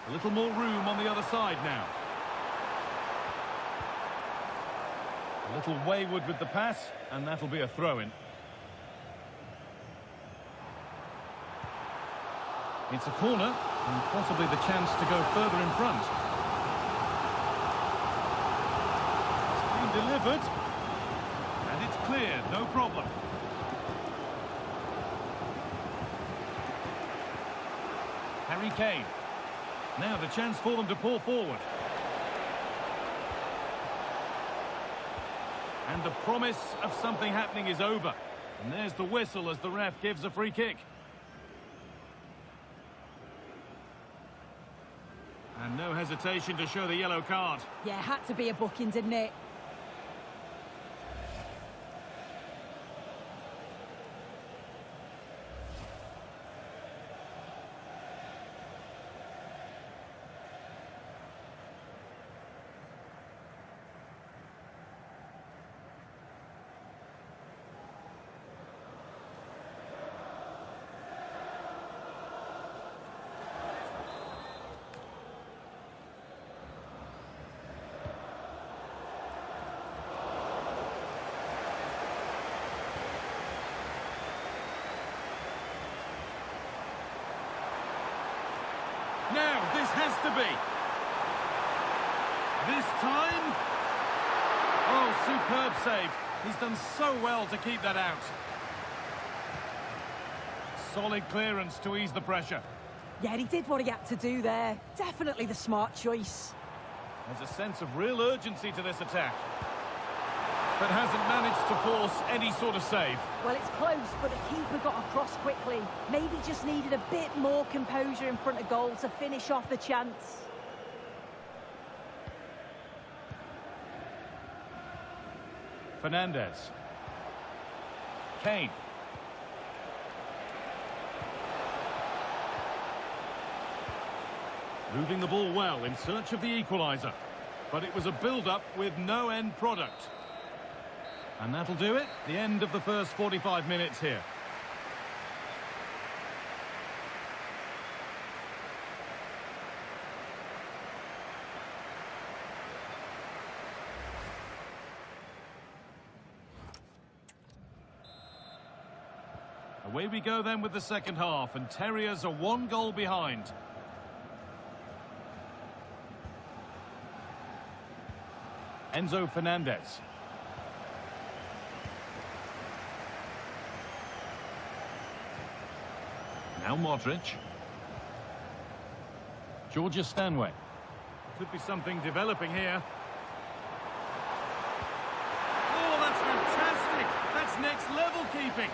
Speaker 4: A little more room on the other side now. A little wayward with the pass, and that'll be a throw-in. It's a corner, and possibly the chance to go further in front. It's been delivered, and it's clear, no problem. Harry Kane. Now the chance for them to pull forward. And the promise of something happening is over. And there's the whistle as the ref gives a free kick. And no hesitation to show the yellow card.
Speaker 5: Yeah, had to be a booking, didn't it?
Speaker 4: Now, this has to be. This time. Oh, superb save. He's done so well to keep that out. Solid clearance to ease the pressure.
Speaker 5: Yeah, he did what he had to do there. Definitely the smart choice.
Speaker 4: There's a sense of real urgency to this attack, but hasn't managed to force any sort of save.
Speaker 5: Well, it's close, but the keeper got across quickly. Maybe just needed a bit more composure in front of goal to finish off the chance.
Speaker 4: Fernandez. Kane. Moving the ball well in search of the equaliser. But it was a build-up with no end product. And that'll do it. The end of the first 45 minutes here. Away we go then with the second half, and Terriers are 1 goal behind. Enzo Fernandez. Now Modric. Georgia Stanway. Could be something developing here. Oh, that's fantastic! That's next level keeping.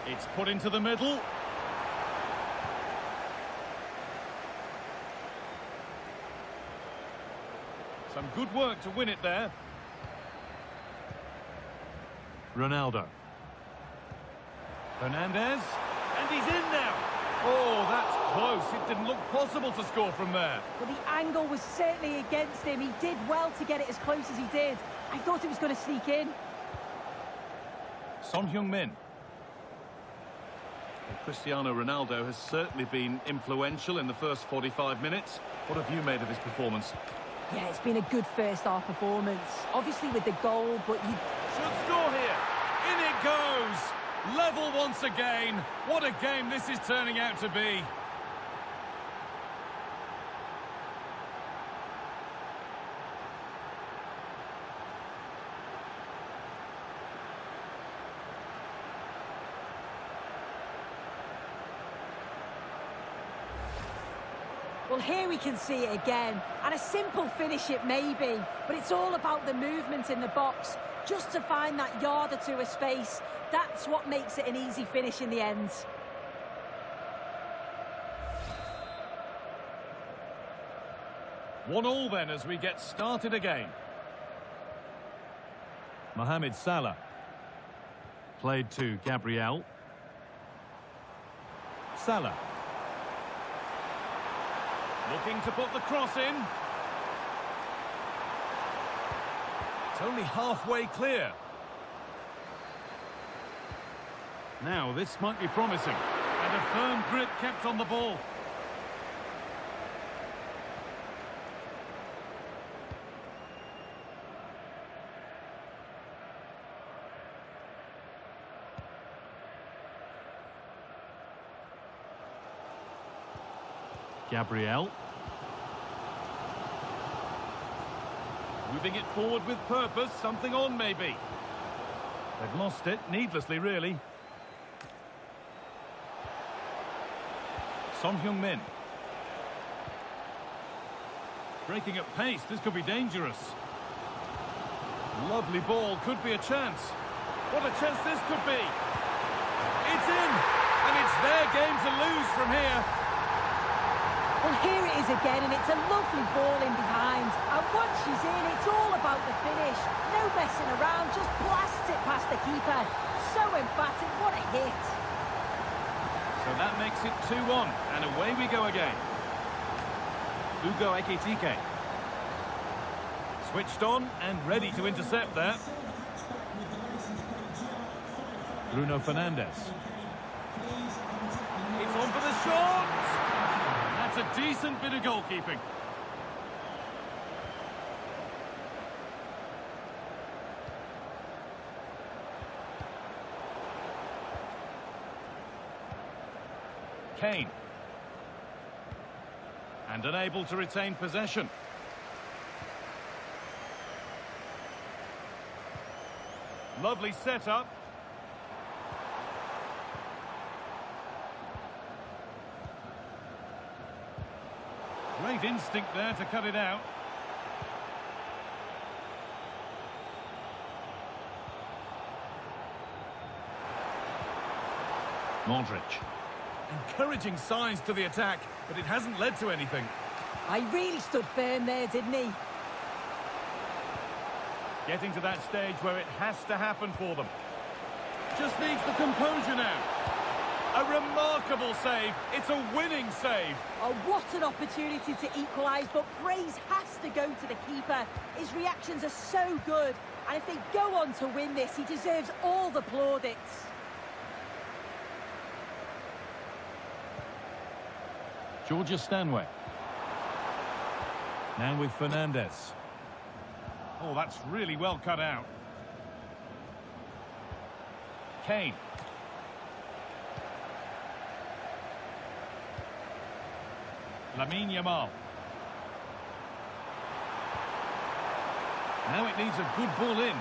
Speaker 4: It's put into the middle. Some good work to win it there. Ronaldo. Fernandez. And he's in now. Oh, that's close. It didn't look possible to score from there.
Speaker 5: But the angle was certainly against him. He did well to get it as close as he did. I thought it was going to sneak in.
Speaker 4: Son Heung-min. Well, Cristiano Ronaldo has certainly been influential in the first 45 minutes. What have you made of his performance?
Speaker 5: Yeah, it's been a good first half performance. Obviously with the goal, but you...
Speaker 4: Should score here. In it goes. Level once again. What a game this is turning out to be.
Speaker 5: Well, here we can see it again, and a simple finish it may be, but it's all about the movement in the box. Just to find that yard or two of space, that's what makes it an easy finish in the end.
Speaker 4: One all then as we get started again.
Speaker 1: Mohamed Salah. Played to Gabriel. Salah.
Speaker 4: Looking to put the cross in. It's only halfway clear.
Speaker 1: Now, this might be promising.
Speaker 4: And a firm grip kept on the ball.
Speaker 1: Gabriel.
Speaker 4: Moving it forward with purpose, something on maybe. They've lost it, needlessly really. Son Heung-min. Breaking at pace, this could be dangerous. Lovely ball, could be a chance. What a chance this could be. It's in, and it's their game to lose from here.
Speaker 5: Well, here it is again, and it's a lovely ball in behind. And once she's in, it's all about the finish. No messing around, just blasts it past the keeper. So emphatic, what a hit.
Speaker 4: So that makes it 2-1, and away we go again.
Speaker 1: Ugo Ekitike.
Speaker 4: Switched on and ready to intercept there.
Speaker 1: Bruno Fernandes.
Speaker 4: It's on for the shot! That's a decent bit of goalkeeping. Kane. And unable to retain possession. Lovely setup. Great instinct there to cut it out.
Speaker 1: Modric.
Speaker 4: Encouraging signs to the attack, but it hasn't led to anything.
Speaker 5: I really stood firm there, didn't he?
Speaker 4: Getting to that stage where it has to happen for them. Just needs the composure now. A remarkable save. It's a winning save.
Speaker 5: Oh, what an opportunity to equalise, but praise has to go to the keeper. His reactions are so good, and if they go on to win this, he deserves all the plaudits.
Speaker 1: Georgia Stanway. Now with Fernandes.
Speaker 4: Oh, that's really well cut out. Kane. Lamine Yamal. Now it needs a good ball in.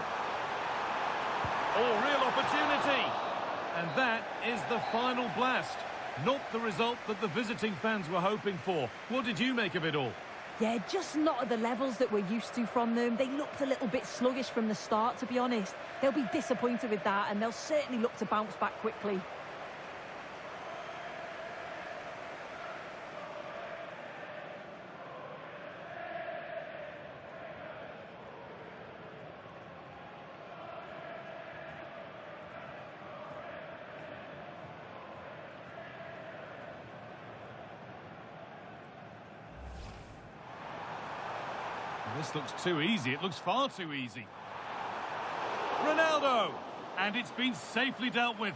Speaker 4: Oh, real opportunity. And that is the final blast. Not the result that the visiting fans were hoping for. What did you make of it all?
Speaker 5: Yeah, just not at the levels that we're used to from them. They looked a little bit sluggish from the start, to be honest. They'll be disappointed with that, and they'll certainly look to bounce back quickly.
Speaker 4: This looks too easy. It looks far too easy. Ronaldo! And it's been safely dealt with.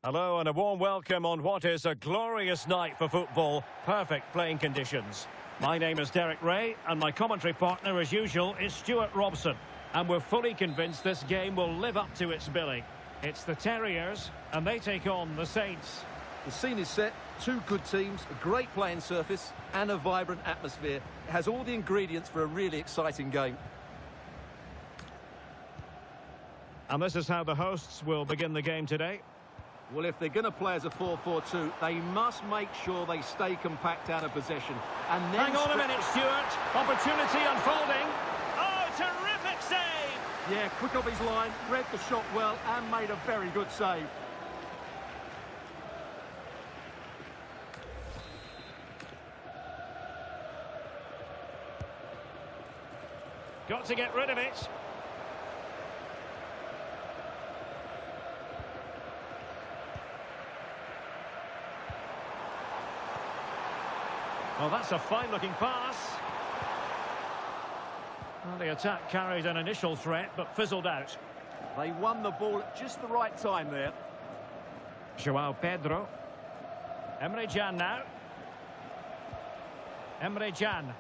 Speaker 1: Hello and a warm welcome on what is a glorious night for football. Perfect playing conditions. My name is Derek Ray and my commentary partner as usual is Stuart Robson. And we're fully convinced this game will live up to its billing. It's the Terriers and they take on the Saints.
Speaker 2: The scene is set, two good teams, a great playing surface and a vibrant atmosphere. It has all the ingredients for a really exciting game.
Speaker 1: And this is how the hosts will begin the game today.
Speaker 2: Well, if they're going to play as a 4-4-2, they must make sure they stay compact out of possession. And then
Speaker 1: Hang on a minute, Stuart. Opportunity unfolding. Oh, terrific save!
Speaker 2: Yeah, quick off his line, read the shot well and made a very good save.
Speaker 1: Got to get rid of it. Well, that's a fine-looking pass. Well, the attack carried an initial threat, but fizzled out.
Speaker 2: They won the ball at just the right time there.
Speaker 1: João Pedro. Emre Can now. Emre Can.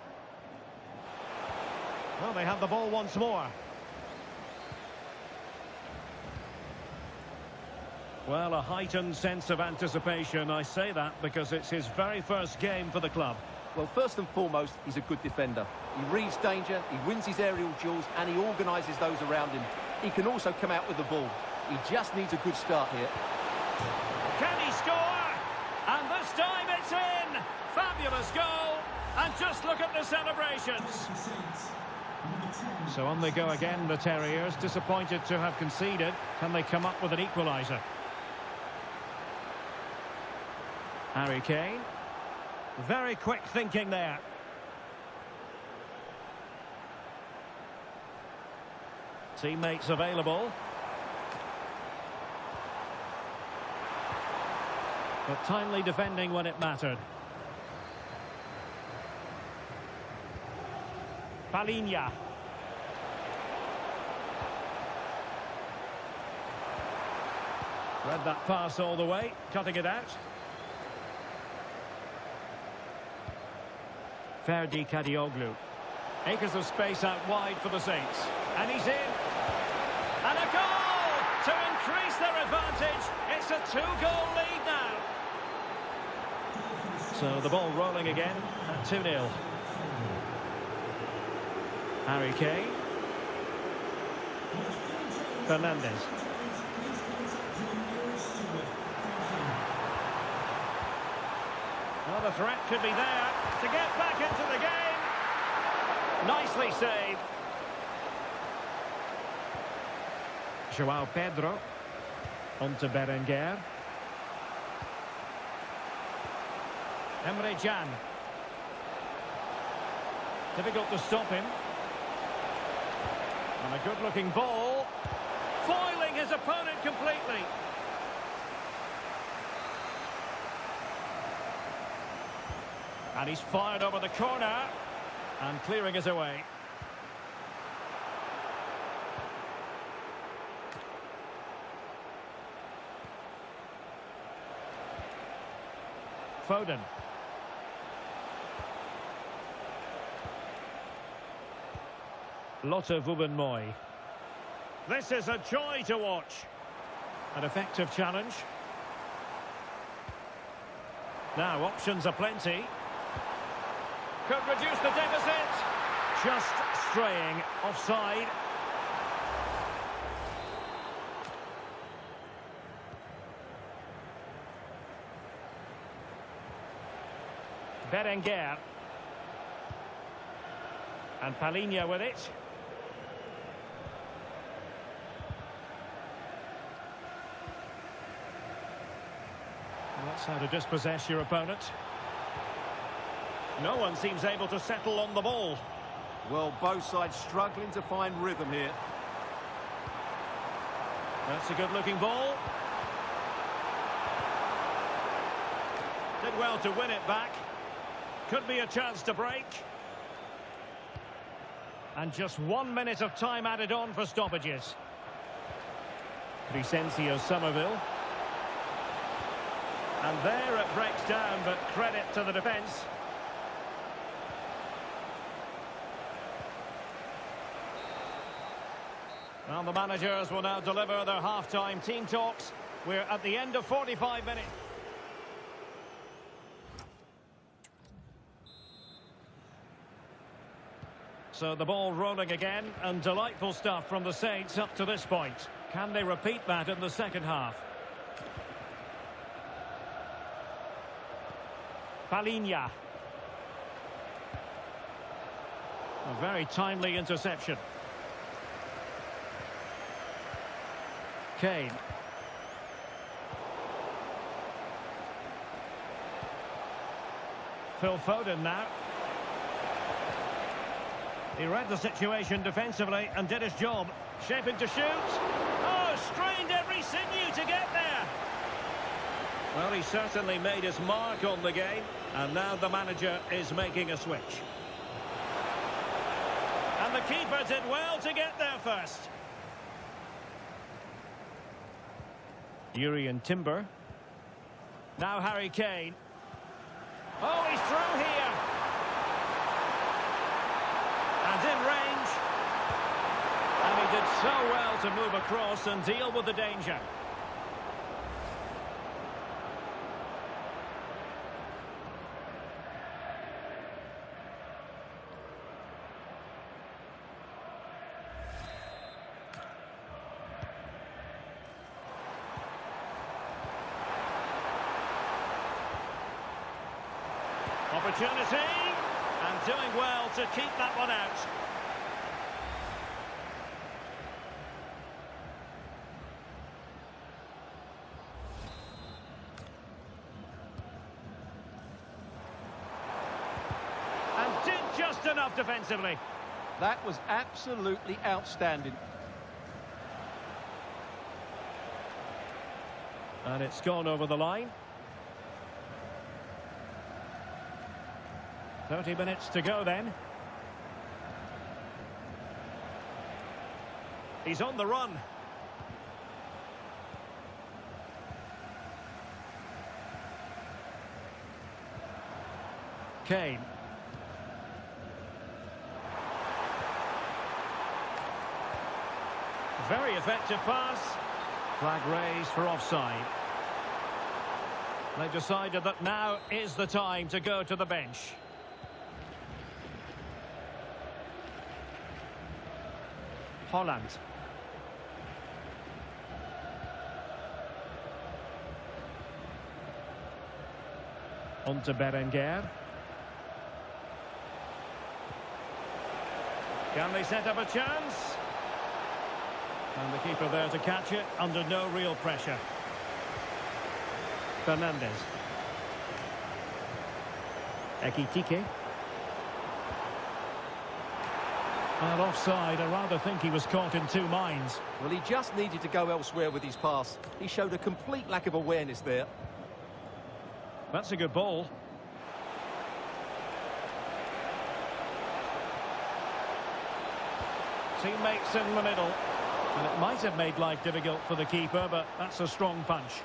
Speaker 1: Well, they have the ball once more. Well, a heightened sense of anticipation. I say that because it's his very first game for the club.
Speaker 2: Well, first and foremost, he's a good defender. He reads danger, he wins his aerial duels, and he organises those around him. He can also come out with the ball. He just needs a good start here.
Speaker 1: Can he score? And this time it's in! Fabulous goal! And just look at the celebrations. So on they go again, the Terriers, disappointed to have conceded. Can they come up with an equaliser? Harry Kane. Very quick thinking there. Teammates available. But timely defending when it mattered. Palhinha. Read that pass all the way, cutting it out. Ferdi Kadioglu. Acres of space out wide for the Saints. And he's in. And a goal to increase their advantage. It's a two-goal lead now. So the ball rolling again at 2-0. Harry Kane. Fernandes. Well, the threat could be there to get back into the game. Nicely saved. João Pedro. On to Berenguer. Emre Can. Difficult to stop him. And a good-looking ball. Foiling his opponent completely. And he's fired over the corner. And clearing it away. Foden. Lotte Wubben-Moy. This is a joy to watch. An effective challenge. Now options are plenty. Could reduce the deficit. Just straying offside. Berenguer. And Palhinha with it. That's how to dispossess your opponent. No one seems able to settle on the ball.
Speaker 2: Well, both sides struggling to find rhythm here.
Speaker 1: That's a good-looking ball. Did well to win it back. Could be a chance to break. And just 1 minute of time added on for stoppages. Crescencio Somerville. And there it breaks down, but credit to the defence. Well, the managers will now deliver their half-time team talks. We're at the end of 45 minutes. So the ball rolling again, and delightful stuff from the Saints up to this point. Can they repeat that in the second half? Palinha. A very timely interception. Kane. Phil Foden now. He read the situation defensively and did his job. Shaping to shoot. Oh, strained every sinew to get there. Well, he certainly made his mark on the game. And now the manager is making a switch. And the keeper did well to get there first. Urian Timber. Now Harry Kane. Oh, he's through here. And in range. And he did so well to move across and deal with the danger. Opportunity, and doing well to keep that one out. And did just enough defensively.
Speaker 2: That was absolutely outstanding.
Speaker 1: And it's gone over the line. 30 minutes to go then. He's on the run. Kane. Very effective pass. Flag raised for offside. They've decided that now is the time to go to the bench. Holland. On to Berenguer. Can they set up a chance? And the keeper there to catch it under no real pressure. Fernandez. Ekitike. And offside, I rather think he was caught in two minds.
Speaker 2: Well, he just needed to go elsewhere with his pass. He showed a complete lack of awareness there.
Speaker 1: That's a good ball. Teammates in the middle. And it might have made life difficult for the keeper, but that's a strong punch.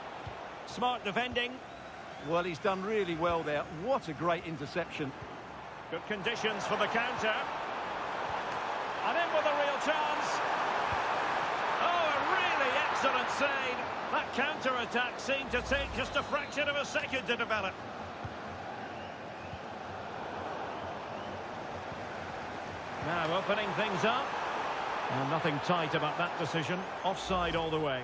Speaker 1: Smart defending.
Speaker 2: Well, he's done really well there. What a great interception.
Speaker 1: Good conditions for the counter. And in with a real chance. Oh, a really excellent save. That counter-attack seemed to take just a fraction of a second to develop. Now opening things up. And nothing tight about that decision. Offside all the way.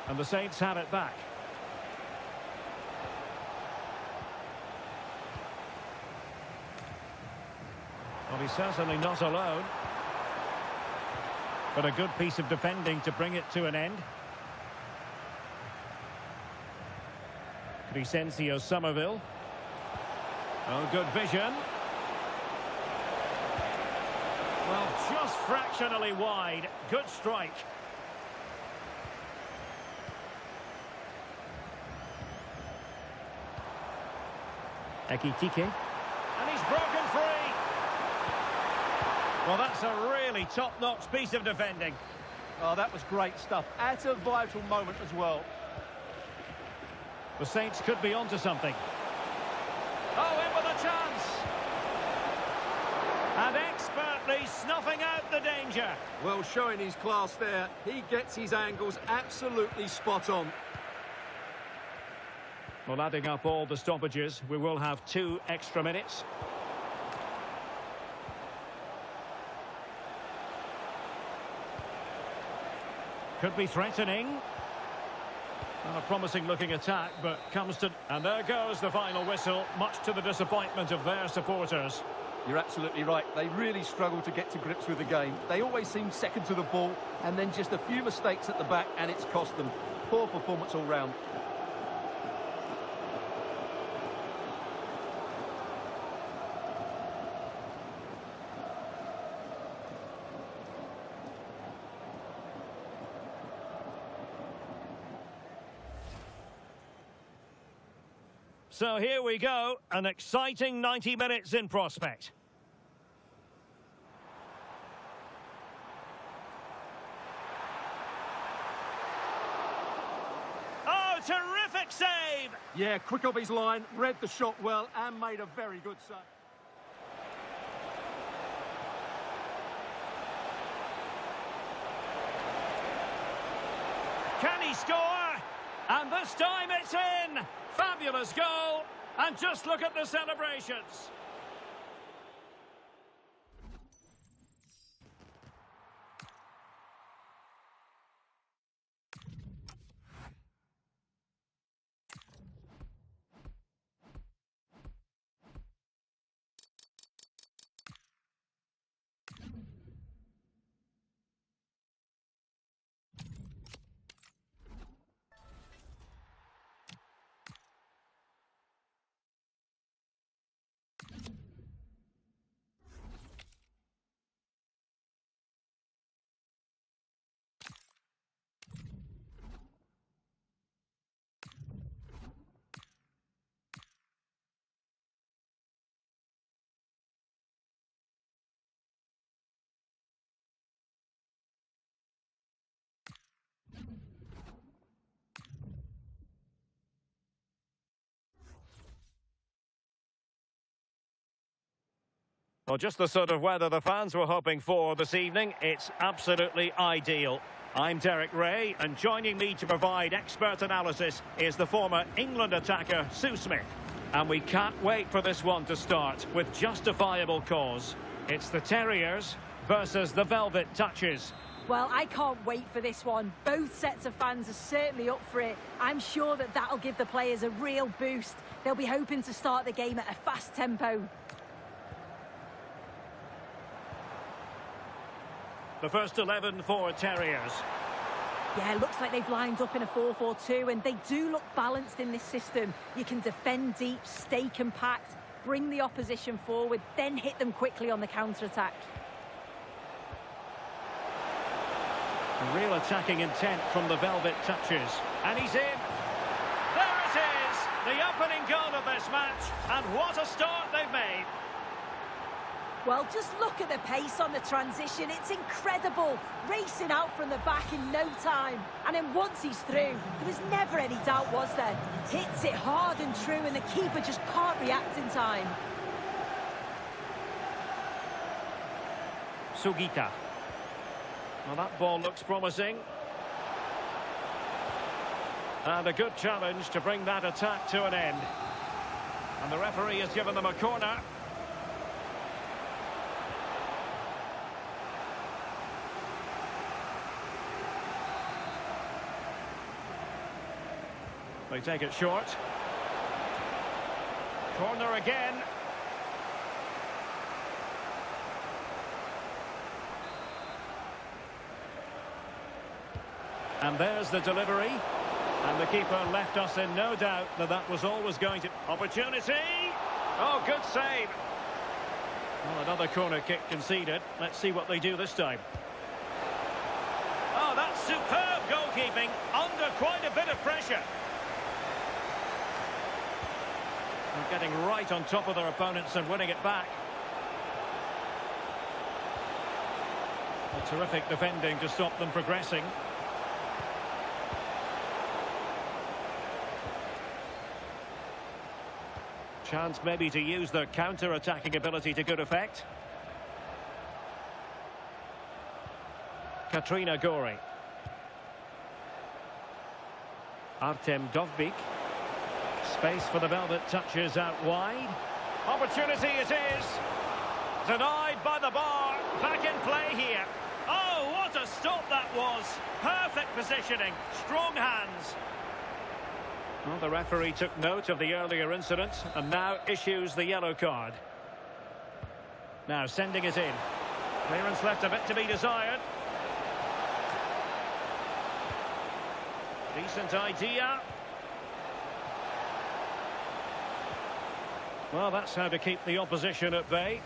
Speaker 1: And the Saints have it back. Well, he's certainly not alone. But a good piece of defending to bring it to an end. Crescencio Somerville. Oh, good vision. Well, just fractionally wide. Good strike. Ekitike. And he's broken free. Well, that's a really top-notch piece of defending.
Speaker 2: Oh, that was great stuff. At a vital moment as well.
Speaker 1: The Saints could be onto something. Oh, in with a chance. And expertly snuffing out the danger.
Speaker 2: Well, showing his class there. He gets his angles absolutely spot on.
Speaker 1: Well, adding up all the stoppages, we will have 2 extra minutes. Could be threatening. And a promising looking attack, but comes to... And there goes the final whistle, much to the disappointment of their supporters.
Speaker 2: You're absolutely right. They really struggle to get to grips with the game. They always seem second to the ball, and then just a few mistakes at the back, and it's cost them. Poor performance all round.
Speaker 1: So here we go, an exciting 90 minutes in prospect. Oh, terrific save!
Speaker 2: Yeah, quick off his line, read the shot well, and made a very good save.
Speaker 1: Can he score? And this time it's in! Fabulous goal, and just look at the celebrations. Well, just the sort of weather the fans were hoping for this evening. It's absolutely ideal. I'm Derek Ray, and joining me to provide expert analysis is the former England attacker, Sue Smith. And we can't wait for this one to start with justifiable cause. It's the Terriers versus the Velvet Touches.
Speaker 5: Well, I can't wait for this one. Both sets of fans are certainly up for it. I'm sure that that'll give the players a real boost. They'll be hoping to start the game at a fast tempo.
Speaker 1: The first 11 for Terriers.
Speaker 5: Yeah, looks like they've lined up in a 4-4-2, and they do look balanced in this system. You can defend deep, stay compact, bring the opposition forward, then hit them quickly on the counter-attack.
Speaker 1: Real attacking intent from the Velvet Touches. And he's in. There it is! The opening goal of this match. And what a start they've made.
Speaker 5: Well, just look at the pace on the transition. It's incredible. Racing out from the back in no time. And then once he's through, there was never any doubt, was there? Hits it hard and true, and the keeper just can't react in time.
Speaker 1: Sugita. Well, that ball looks promising. And a good challenge to bring that attack to an end. And the referee has given them a corner. They take it short. Corner again. And there's the delivery. And the keeper left us in no doubt that that was always going to... Opportunity! Oh, good save. Well, another corner kick conceded. Let's see what they do this time. Oh, that's superb goalkeeping under quite a bit of pressure. Getting right on top of their opponents and winning it back. A terrific defending to stop them progressing. Chance maybe to use their counter-attacking ability to good effect. Katrina Gori. Artem Dovbik. Space for the Velvet, touches out wide. Opportunity it is. Denied by the bar. Back in play here. Oh, what a stop that was. Perfect positioning. Strong hands. Well, the referee took note of the earlier incident and now issues the yellow card. Now sending it in. Clearance left a bit to be desired. Decent idea. Well, that's how to keep the opposition at bay.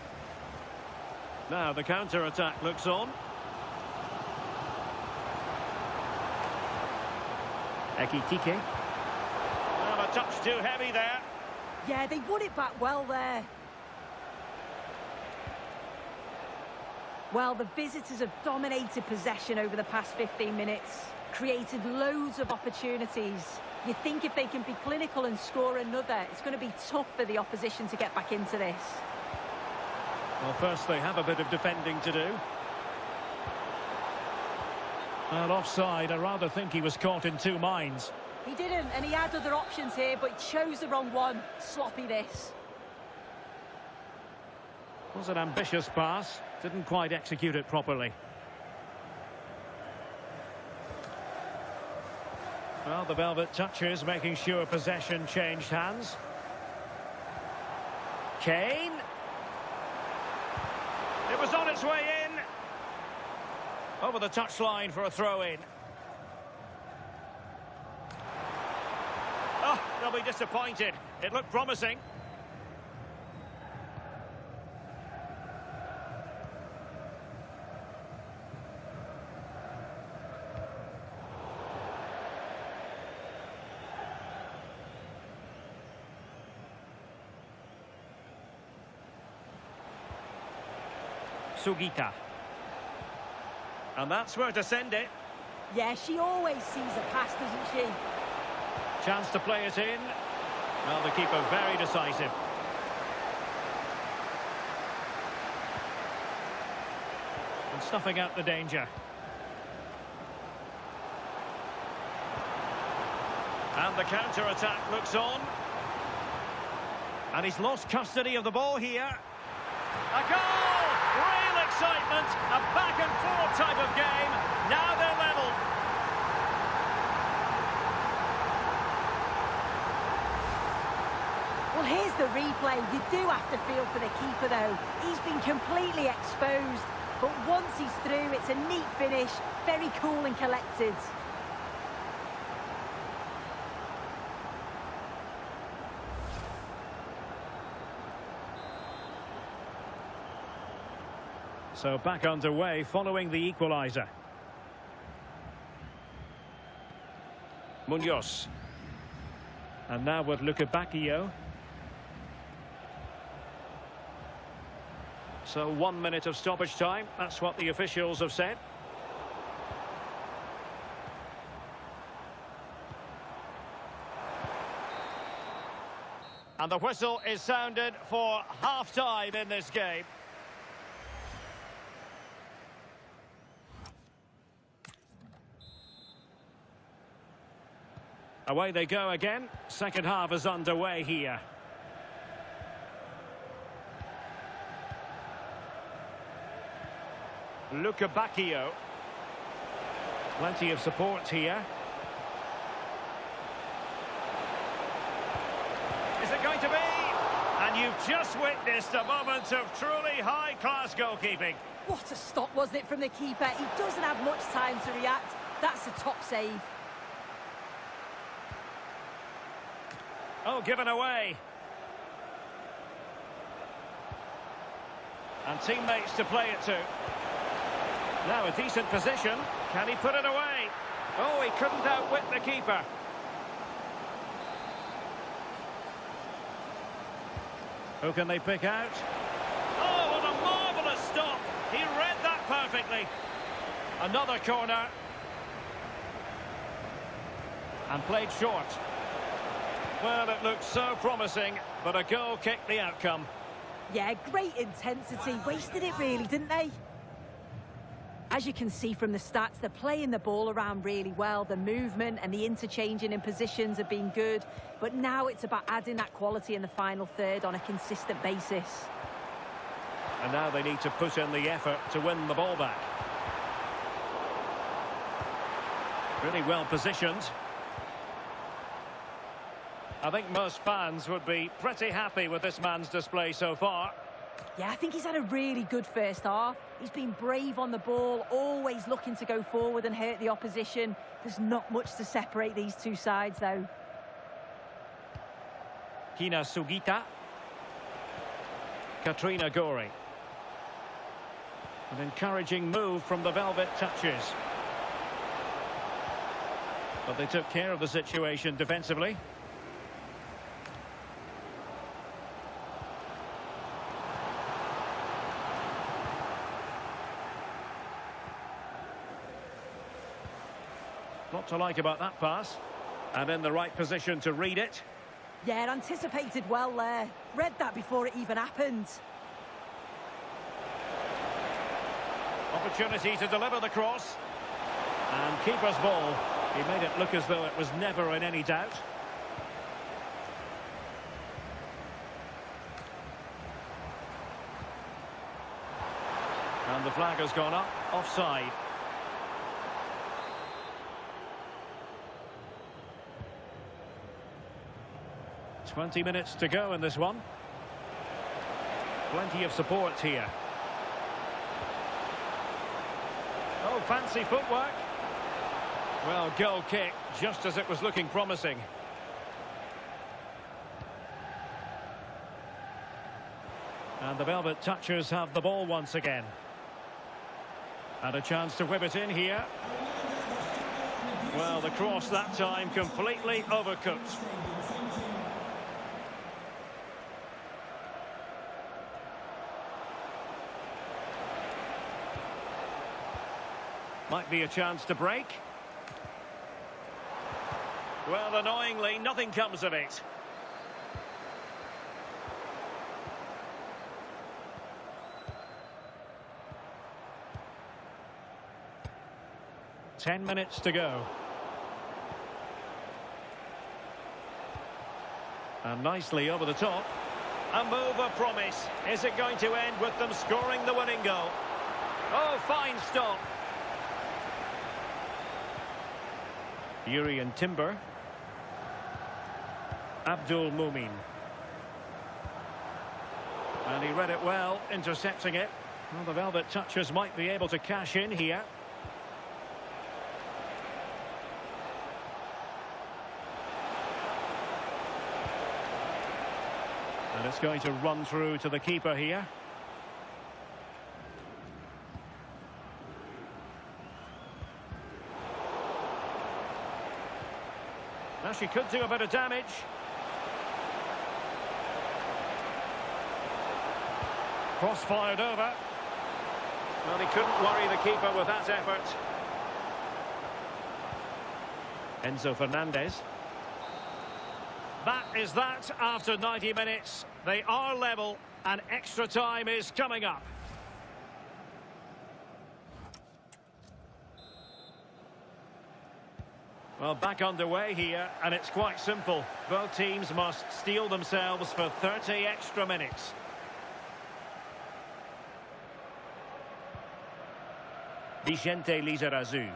Speaker 1: Now the counter-attack looks on. Ekitike. Well, a touch too heavy there.
Speaker 5: Yeah, they won it back well there. Well, the visitors have dominated possession over the past 15 minutes. Created loads of opportunities. You think if they can be clinical and score another, it's going to be tough for the opposition to get back into this.
Speaker 1: Well, first they have a bit of defending to do. And offside, I rather think he was caught in two minds.
Speaker 5: He didn't, and he had other options here, but he chose the wrong one. Sloppy this.
Speaker 1: Was an ambitious pass, didn't quite execute it properly. Well, the Velvet touches, making sure possession changed hands. Kane. It was on its way in. Over the touchline for a throw-in. Oh, they'll be disappointed. It looked promising. Sugita. And that's where to send it.
Speaker 5: Yeah, she always sees a pass, doesn't she?
Speaker 1: Chance to play it in. Well, the keeper very decisive. And snuffing out the danger. And the counter-attack looks on. And he's lost custody of the ball here. A goal! Real excitement, a back-and-forth type of game. Now they're level.
Speaker 5: Well, here's the replay. You do have to feel for the keeper, though. He's been completely exposed. But once he's through, it's a neat finish. Very cool and collected.
Speaker 1: So back underway following the equaliser. Munoz. And now with Luca Bacchio. So 1 minute of stoppage time. That's what the officials have said. And the whistle is sounded for half-time in this game. Away they go again. Second half is underway here. Luca Bacchio. Plenty of support here. Is it going to be? And you've just witnessed a moment of truly high-class goalkeeping.
Speaker 5: What a stop, wasn't it, from the keeper? He doesn't have much time to react. That's a top save.
Speaker 1: Oh, given away. And teammates to play it to. Now a decent position. Can he put it away? Oh, he couldn't outwit the keeper. Who can they pick out? Oh, what a marvellous stop! He read that perfectly. Another corner. And played short. Well, it looked so promising, but a goal kicked the outcome.
Speaker 5: Yeah, great intensity. Wasted it really, didn't they? As you can see from the stats, they're playing the ball around really well. The movement and the interchanging in positions have been good. But now it's about adding that quality in the final third on a consistent basis.
Speaker 1: And now they need to put in the effort to win the ball back. Really well positioned. I think most fans would be pretty happy with this man's display so far.
Speaker 5: Yeah, I think he's had a really good first half. He's been brave on the ball, always looking to go forward and hurt the opposition. There's not much to separate these two sides, though.
Speaker 1: Kina Sugita. Katrina Gori. An encouraging move from the Velvet Touches. But they took care of the situation defensively. What to like about that pass. And in the right position to read it.
Speaker 5: Yeah, anticipated well there. Read that before it even happened.
Speaker 1: Opportunity to deliver the cross. And keeper's ball. He made it look as though it was never in any doubt. And the flag has gone up. Offside. "20 minutes to go in this one. Plenty of support here. Oh, fancy footwork. Well, goal kick, just as it was looking promising. And the Velvet Touchers have the ball once again. And a chance to whip it in here. Well, the cross that time completely overcooked. Might be a chance to break. Well, annoyingly, nothing comes of it. "10 minutes to go. And nicely over the top. A move of promise. Is it going to end with them scoring the winning goal? Oh, fine stop. Yuri and Timber. Abdul Mumin. And he read it well, intercepting it. Well, the Velvet Touchers might be able to cash in here. And it's going to run through to the keeper here. Now she could do a bit of damage. Cross fired over. Well, he couldn't worry the keeper with that effort. Enzo Fernandez. That is that after 90 minutes. They are level and extra time is coming up. Well, back underway here, and it's quite simple. Both teams must steel themselves for 30 extra minutes. Vicente Lizarazu.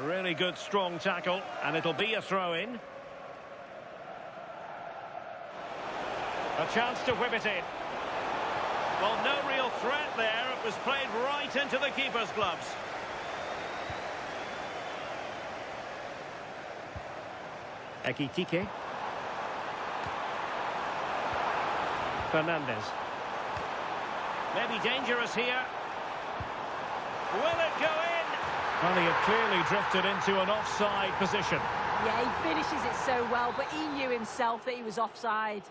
Speaker 1: Really good, strong tackle, and it'll be a throw-in. A chance to whip it in. Well, no real threat there. It was played right into the keeper's gloves. Ekitike. Fernandez. Maybe dangerous here. Will it go in? Well, he had clearly drifted into an offside position.
Speaker 5: Yeah, he finishes it so well, but he knew himself that he was offside.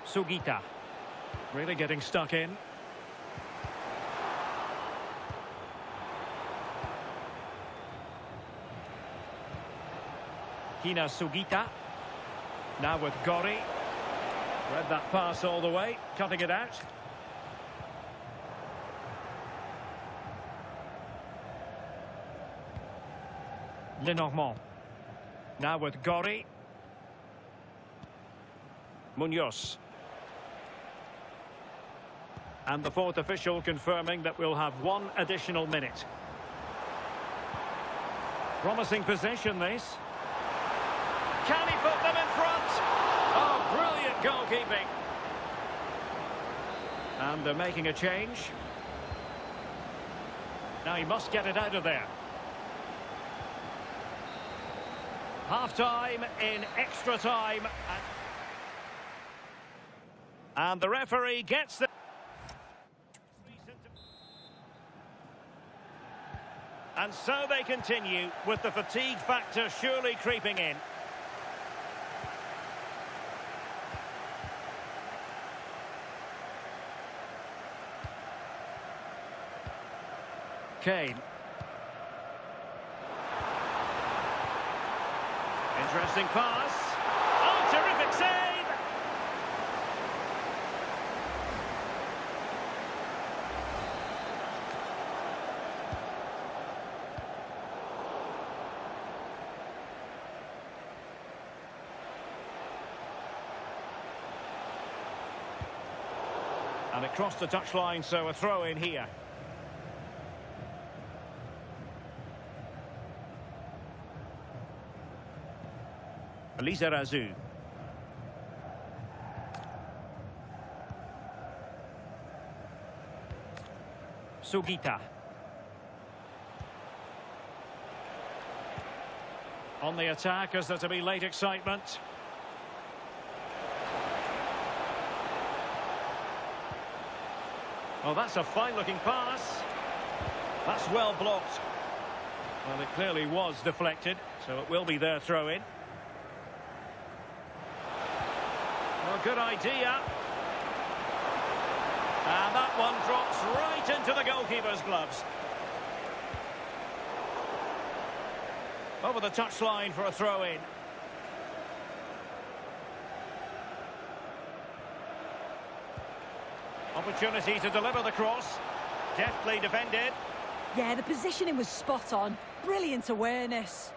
Speaker 1: Sugita. Really getting stuck in. Hina Sugita. Now with Gori. Read that pass all the way, cutting it out. Lenormand. Now with Gori. Munoz. And the fourth official confirming that we'll have one additional minute. Promising possession, this. Can he put them in front? Oh, brilliant goalkeeping. And they're making a change. Now he must get it out of there. Half-time in extra time. And the referee gets the... And so they continue, with the fatigue factor surely creeping in. Kane. Interesting pass. Oh, terrific save! And it crossed the touchline, so a throw in here. Lizarazu. Sugita. On the attack as there to be late excitement. Well, that's a fine-looking pass. That's well blocked. Well, it clearly was deflected, so it will be their throw-in. Well, good idea. And that one drops right into the goalkeeper's gloves. Over the touchline for a throw-in. Opportunity to deliver the cross. Deftly defended.
Speaker 5: Yeah, the positioning was spot on. Brilliant awareness.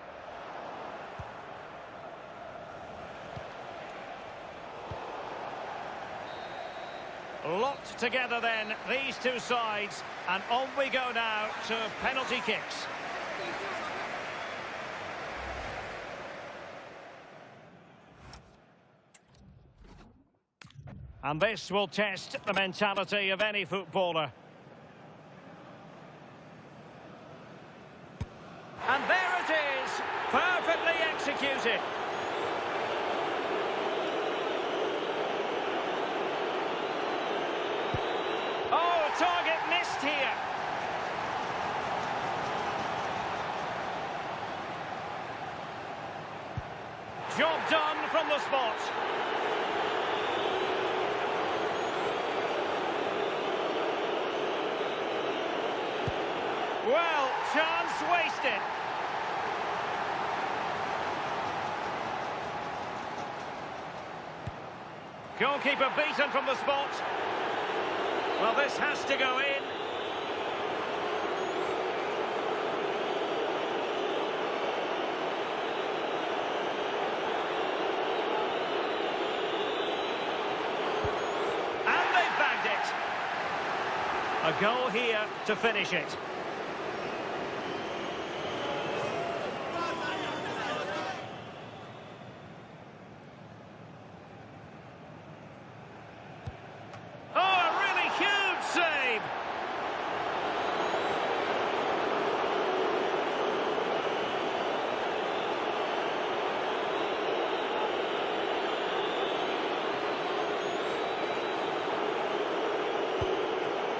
Speaker 1: Locked together then, these two sides. And on we go now to penalty kicks. And this will test the mentality of any footballer. And there it is, perfectly executed. Oh, target missed here. Job done from the spot. Well, chance wasted. Goalkeeper beaten from the spot. Well, this has to go in. And they've bagged it. A goal here to finish it.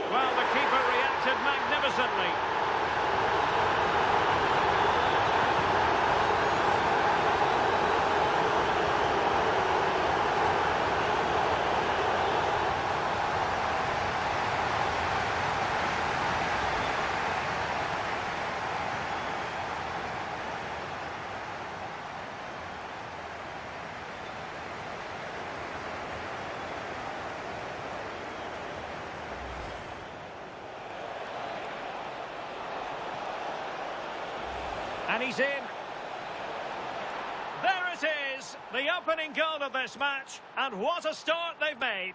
Speaker 1: Well, the keeper reacted magnificently. And he's in. There it is, the opening goal of this match, and what a start they've made.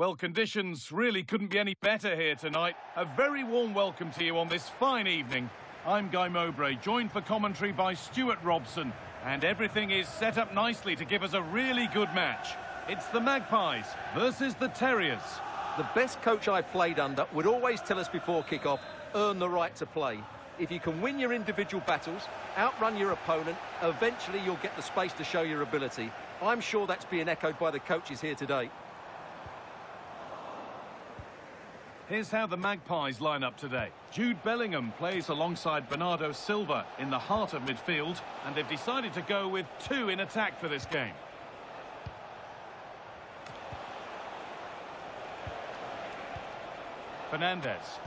Speaker 4: Well, conditions really couldn't be any better here tonight. A very warm welcome to you on this fine evening. I'm Guy Mowbray, joined for commentary by Stuart Robson, and everything is set up nicely to give us a really good match. It's the Magpies versus the Terriers.
Speaker 2: The best coach I played under would always tell us before kick-off, earn the right to play. If you can win your individual battles, outrun your opponent, eventually you'll get the space to show your ability. I'm sure that's being echoed by the coaches here today.
Speaker 4: Here's how the Magpies line up today. Jude Bellingham plays alongside Bernardo Silva in the heart of midfield, and they've decided to go with two in attack for this game. Fernandez.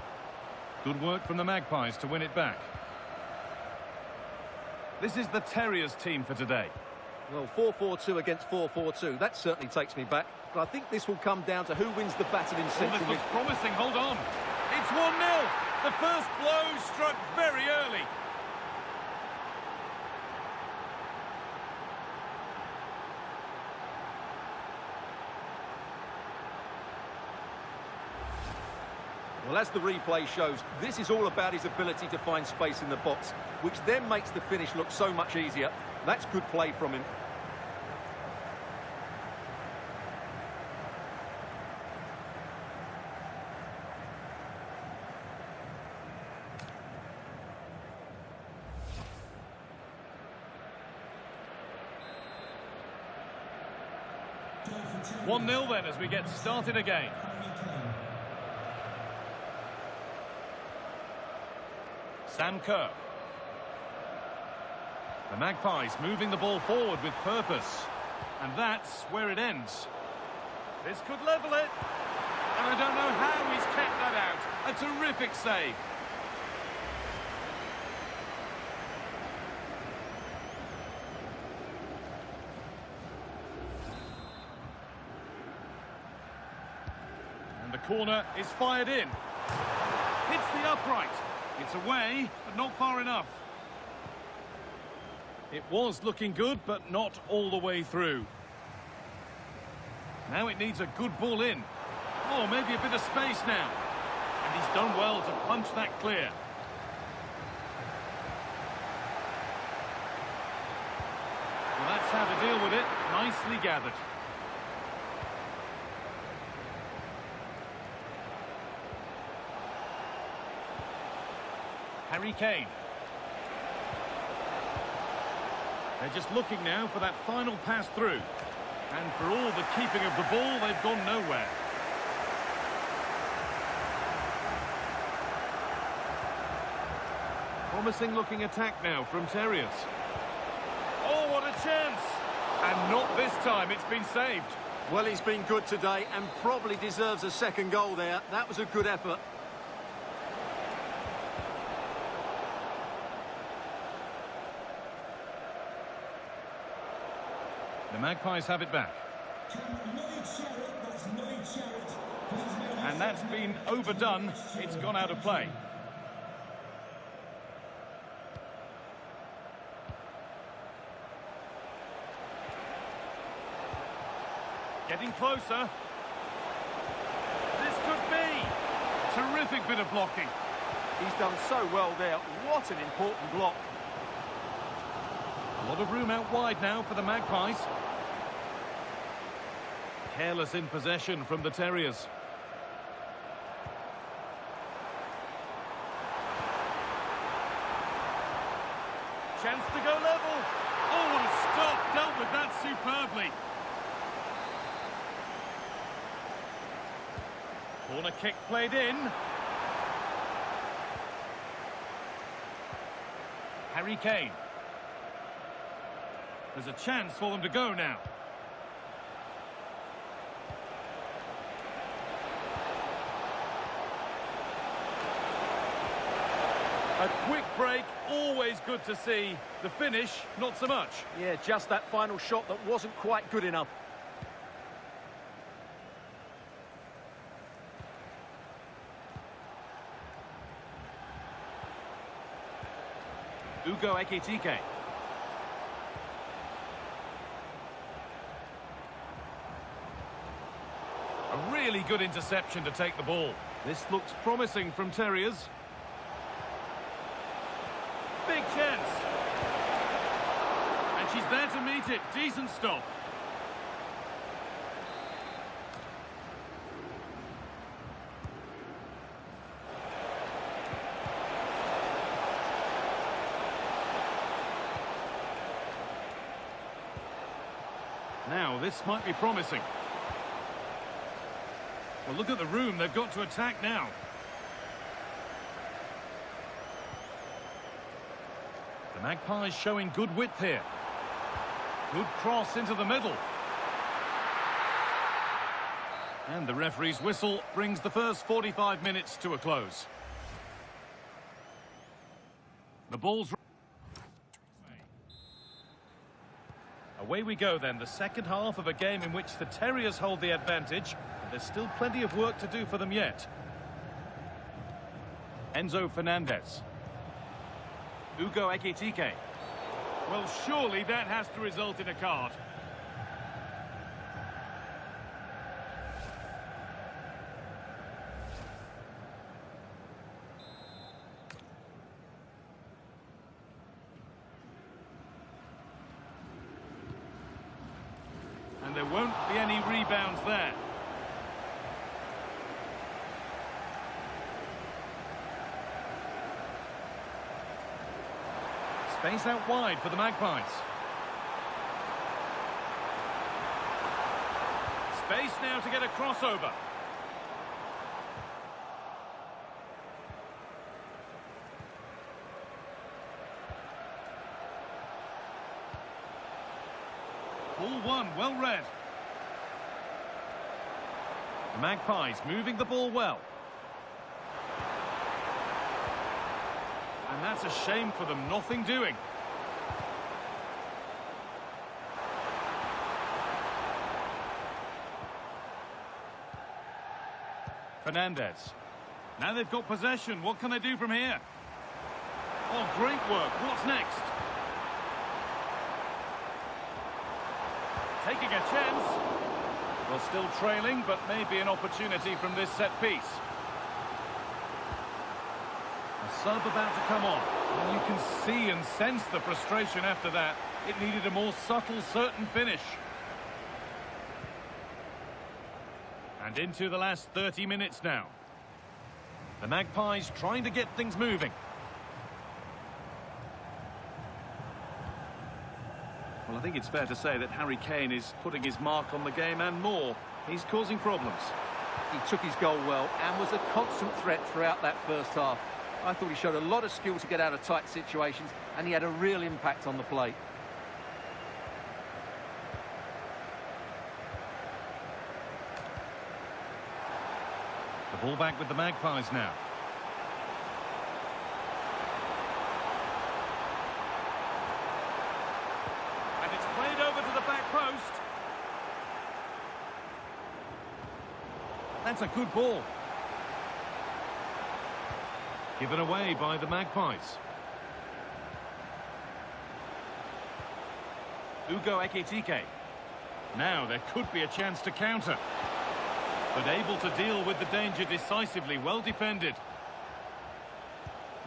Speaker 4: Good work from the Magpies to win it back. This is the Terriers team for today.
Speaker 2: Well, 4-4-2 against 4-4-2, that certainly takes me back. But I think this will come down to who wins the battle in central
Speaker 4: This looks
Speaker 2: midfield.
Speaker 4: promising, hold on. It's 1-0. The first blow struck very early.
Speaker 2: Well, as the replay shows, this is all about his ability to find space in the box, which then makes the finish look so much easier. That's good play from him.
Speaker 4: 1-0 then as we get started again. Sam Kerr. The Magpies moving the ball forward with purpose. And that's where it ends. This could level it. And I don't know how he's kept that out. A terrific save. And the corner is fired in. Hits the upright. It's away, but not far enough. It was looking good, but not all the way through. Now it needs a good ball in. Oh, maybe a bit of space now. And he's done well to punch that clear. Well, that's how to deal with it. Nicely gathered. Harry Kane. They're just looking now for that final pass through. And for all the keeping of the ball, they've gone nowhere. Promising looking attack now from Terriers. Oh, what a chance! And not this time, it's been saved.
Speaker 2: Well, he's been good today and probably deserves a second goal there. That was a good effort.
Speaker 4: The Magpies have it back. And that's been overdone. It's gone out of play. Getting closer. This could be. Terrific bit of blocking.
Speaker 2: He's done so well there. What an important block.
Speaker 4: A lot of room out wide now for the Magpies. Careless in possession from the Terriers. Chance to go level. Oh, what a stop. Dealt with that superbly. Corner kick played in. Harry Kane. There's a chance for them to go now. A quick break, always good to see. The finish, not so much.
Speaker 2: Yeah, just that final shot that wasn't quite good enough.
Speaker 4: Ugo Ekitike. A really good interception to take the ball. This looks promising from Terriers. Big chance. And she's there to meet it. Decent stop. Now, this might be promising. Well, look at the room they've got to attack now. The Magpies showing good width here. Good cross into the middle. And the referee's whistle brings the first 45 minutes to a close. The ball's... Away we go then, the second half of a game in which the Terriers hold the advantage. And there's still plenty of work to do for them yet. Enzo Fernandez. Ugo Ekitike. Well, surely that has to result in a card. And there won't be any rebounds there. Space out wide for the Magpies. Space now to get a crossover. Ball one, well read. The Magpies moving the ball well. And that's a shame for them, nothing doing. Fernandez. Now they've got possession. What can they do from here? Oh, great work. What's next? Taking a chance. Well, still trailing, but maybe an opportunity from this set piece. A sub about to come on. Well, you can see and sense the frustration after that. It needed a more subtle, certain finish. And into the last 30 minutes now. The Magpies trying to get things moving. Well, I think it's fair to say that Harry Kane is putting his mark on the game and more. He's causing problems.
Speaker 2: He took his goal well and was a constant threat throughout that first half. I thought he showed a lot of skill to get out of tight situations, and he had a real impact on the play.
Speaker 4: The ball back with the Magpies now. And it's played over to the back post. That's a good ball. Given away by the Magpies. Ugo Ekitike. Now there could be a chance to counter. But able to deal with the danger decisively, well defended.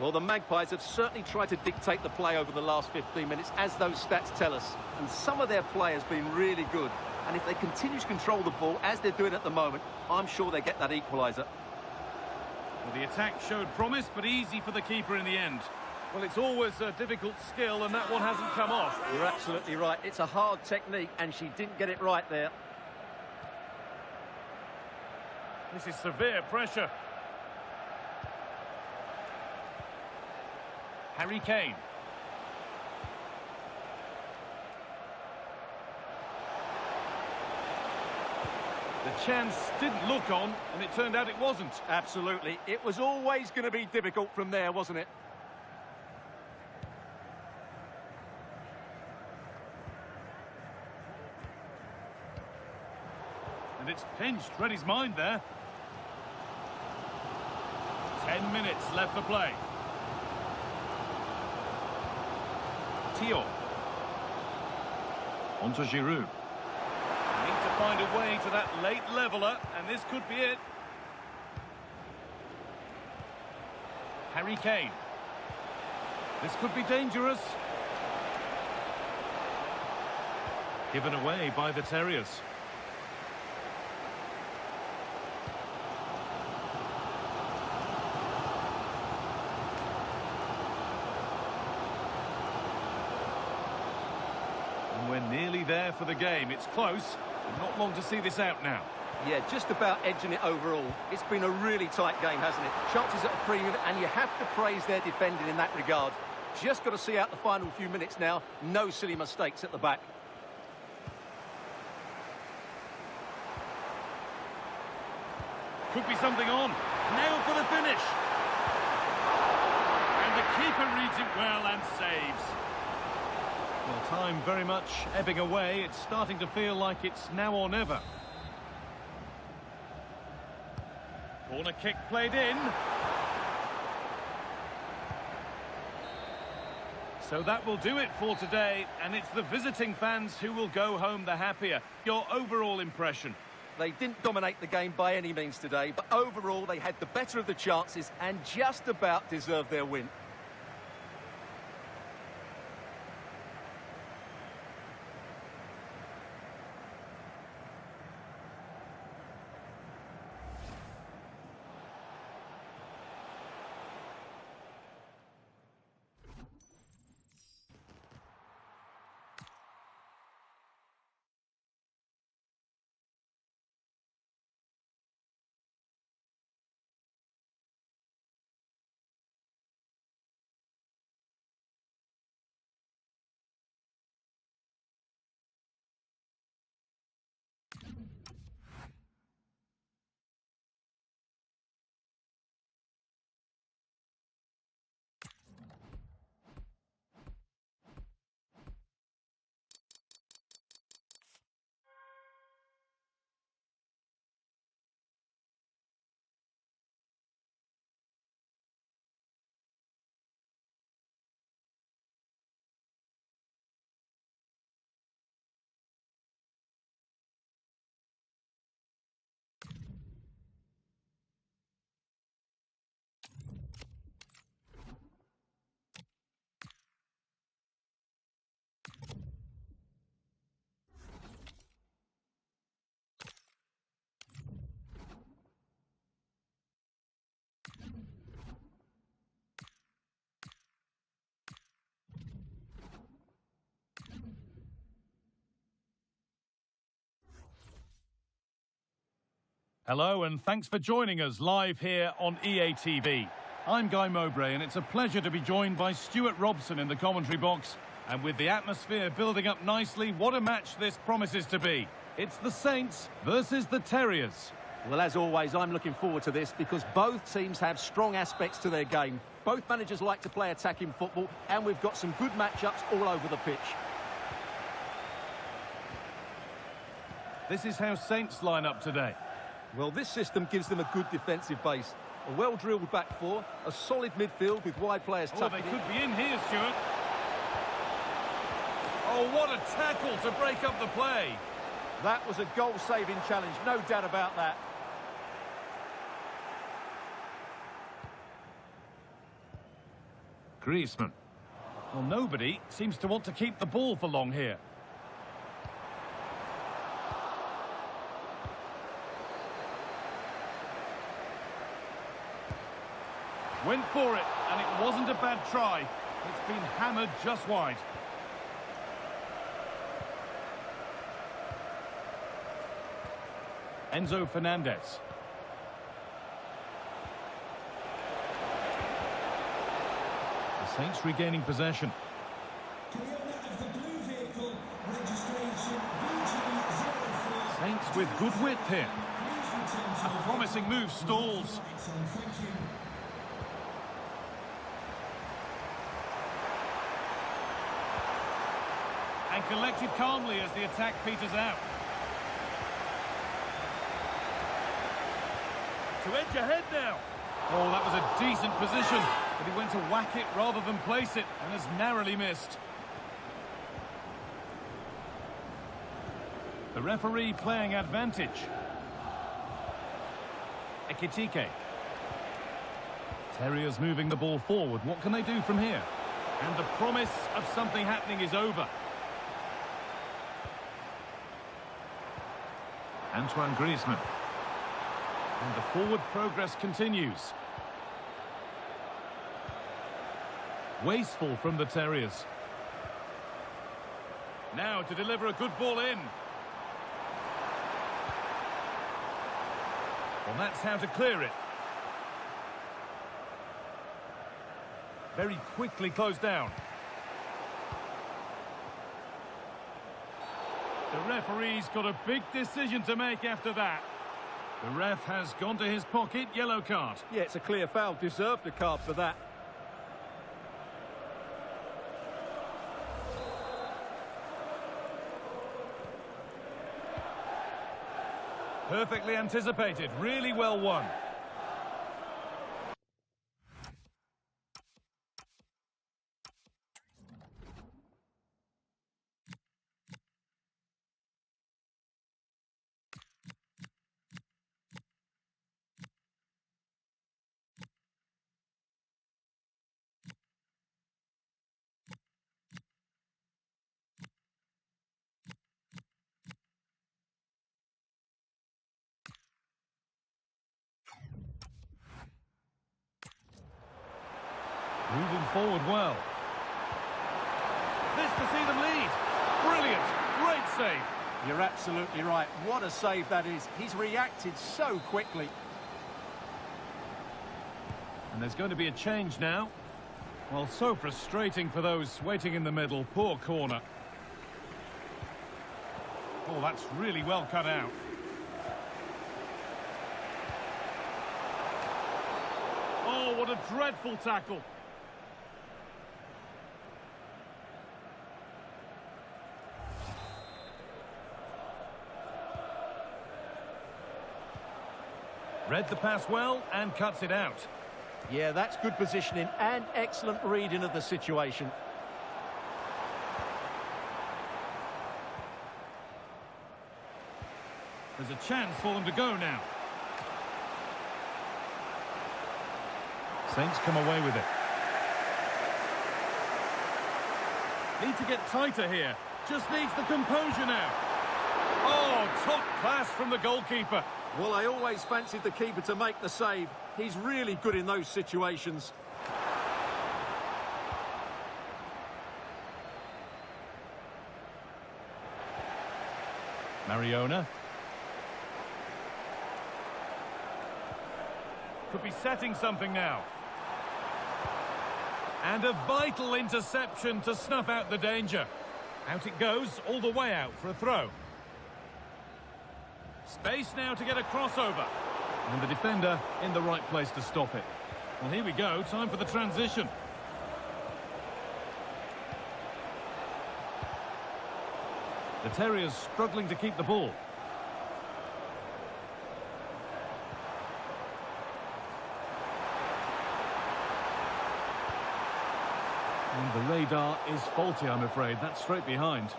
Speaker 2: Well, the Magpies have certainly tried to dictate the play over the last 15 minutes, as those stats tell us. And some of their play has been really good. And if they continue to control the ball, as they're doing at the moment, I'm sure they get that equaliser.
Speaker 4: Well, the attack showed promise, but easy for the keeper in the end. Well, it's always a difficult skill, and that one hasn't come off.
Speaker 2: You're absolutely right. It's a hard technique, and she didn't get it right there.
Speaker 4: This is severe pressure. Harry Kane. The chance didn't look on, and it turned out it wasn't.
Speaker 2: Absolutely. It was always going to be difficult from there, wasn't it?
Speaker 4: And it's pinched. Read his mind there. 10 minutes left to play. Tio. On to Giroud. Need to find a way to that late leveller, and this could be it. Harry Kane. This could be dangerous. Given away by the Terriers. And we're nearly there for the game. It's close. Not long to see this out now.
Speaker 2: Yeah, just about edging it overall. It's been a really tight game, hasn't it? Chances at a premium, and you have to praise their defending in that regard. Just got to see out the final few minutes now. No silly mistakes at the back.
Speaker 4: Could be something on. Nailed for the finish. And the keeper reads it well and saves. Well, time very much ebbing away. It's starting to feel like it's now or never. Corner kick played in. So that will do it for today, and it's the visiting fans who will go home the happier. Your overall impression?
Speaker 2: They didn't dominate the game by any means today, but overall they had the better of the chances and just about deserved their win.
Speaker 4: Hello and thanks for joining us live here on EA TV. I'm Guy Mowbray and it's a pleasure to be joined by Stuart Robson in the commentary box. And with the atmosphere building up nicely, what a match this promises to be. It's the Saints versus the Terriers.
Speaker 2: Well, as always, I'm looking forward to this because both teams have strong aspects to their game. Both managers like to play attacking football, and we've got some good matchups all over the pitch.
Speaker 4: This is how Saints line up today.
Speaker 2: Well, this system gives them a good defensive base. A well-drilled back four, a solid midfield with wide players
Speaker 4: Oh,
Speaker 2: tucked
Speaker 4: they
Speaker 2: in.
Speaker 4: could be in here, Stuart. Oh, what a tackle to break up the play.
Speaker 2: That was a goal-saving challenge, no doubt about that.
Speaker 4: Griezmann. Well, nobody seems to want to keep the ball for long here. Went for it, and it wasn't a bad try. It's been hammered just wide. Enzo Fernandez. The Saints regaining possession. Saints with good width here. A promising move stalls. And collected calmly as the attack peters out. To edge ahead now. Oh, that was a decent position, but he went to whack it rather than place it and has narrowly missed. The referee playing advantage. Ekitike. Terriers moving the ball forward. What can they do from here? And the promise of something happening is over. Antoine Griezmann. And the forward progress continues. Wasteful from the Terriers. Now to deliver a good ball in. Well, that's how to clear it. Very quickly closed down. The referee's got a big decision to make after that. The ref has gone to his pocket, yellow card.
Speaker 2: Yeah, it's a clear foul. Deserved a card for that.
Speaker 4: Perfectly anticipated, really well won. Moving forward well. This to see them lead. Brilliant. Great save.
Speaker 2: You're absolutely right. What a save that is. He's reacted so quickly.
Speaker 4: And there's going to be a change now. Well, so frustrating for those waiting in the middle. Poor corner. Oh, that's really well cut out. Oh, what a dreadful tackle. Read the pass well and cuts it out.
Speaker 2: Yeah, that's good positioning and excellent reading of the situation.
Speaker 4: There's a chance for them to go now. Saints come away with it. Need to get tighter here. Just needs the composure now. Oh, top class from the goalkeeper.
Speaker 2: Well, I always fancied the keeper to make the save. He's really good in those situations.
Speaker 4: Mariona. Could be setting something now. And a vital interception to snuff out the danger. Out it goes, all the way out for a throw. Space now to get a crossover. And the defender in the right place to stop it. Well, here we go, time for the transition. The Terriers struggling to keep the ball. And the radar is faulty, I'm afraid. That's straight behind.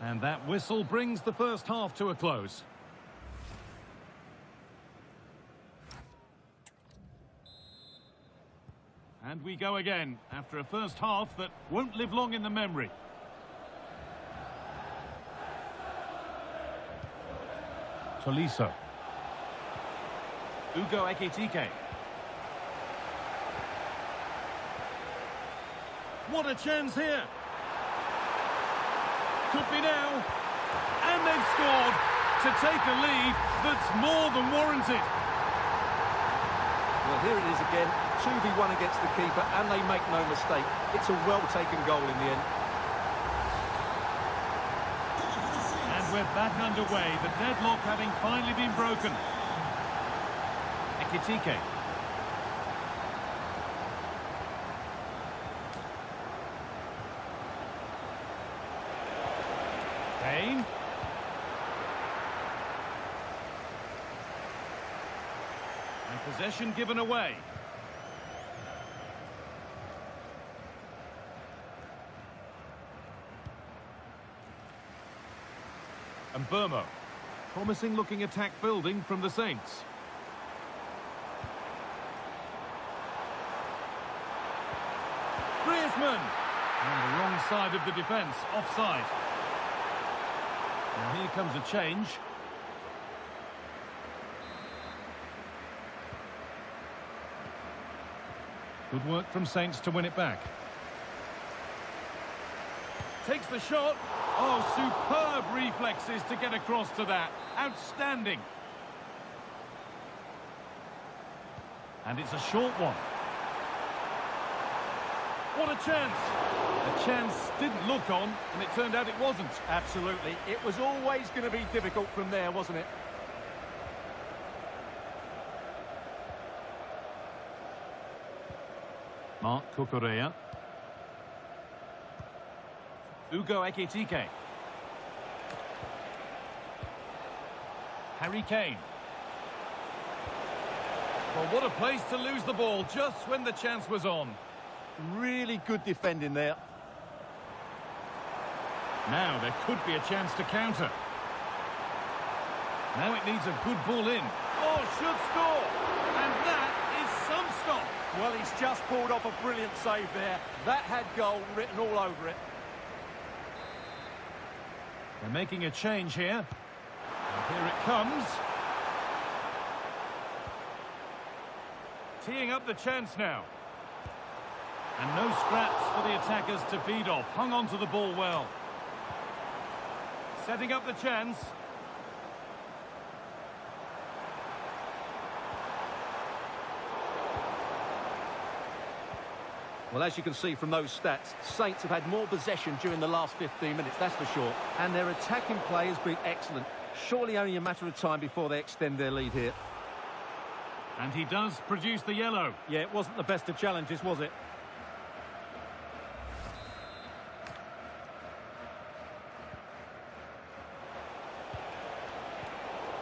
Speaker 4: And that whistle brings the first half to a close. And we go again, after a first half that won't live long in the memory. Tolisso. Ugo Ekitike. What a chance here! Could be now. And they've scored to take a lead that's more than warranted.
Speaker 2: Well, here it is again. 2v1 against the keeper, and they make no mistake. It's a well-taken goal in the end.
Speaker 4: And we're back underway, the deadlock having finally been broken. Ekitike. Kane. And possession given away. And Burmo. Promising looking attack building from the Saints. Griezmann! On the wrong side of the defence, offside. And here comes a change. Good work from Saints to win it back. Takes the shot. Oh, superb reflexes to get across to that. Outstanding. And it's a short one. What a chance. The chance didn't look on, and it turned out it wasn't.
Speaker 2: Absolutely. It was always going to be difficult from there, wasn't it?
Speaker 4: Mark Cucurella. Ugo Ekitike. Harry Kane. Well, what a place to lose the ball just when the chance was on.
Speaker 2: Really good defending there.
Speaker 4: Now there could be a chance to counter. Now it needs a good ball in. Oh, should score! And that is some stop.
Speaker 2: Well, he's just pulled off a brilliant save there. That had goal written all over it.
Speaker 4: They're making a change here. And here it comes. Teeing up the chance now. And no scraps for the attackers to feed off. Hung on to the ball well. Setting up the chance.
Speaker 2: Well, as you can see from those stats, Saints have had more possession during the last 15 minutes, that's for sure. And their attacking play has been excellent. Surely only a matter of time before they extend their lead here.
Speaker 4: And he does produce the yellow.
Speaker 2: Yeah, it wasn't the best of challenges, was it?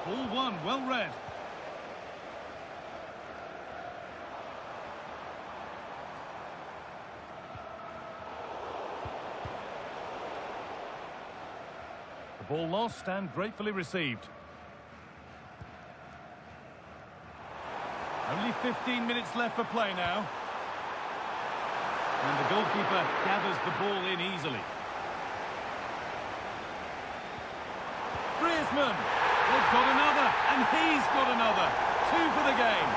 Speaker 4: Ball one, well read. The ball lost and gratefully received. Only 15 minutes left for play now. And the goalkeeper gathers the ball in easily. Griezmann! They've got another, and he's got another. 2 for the game.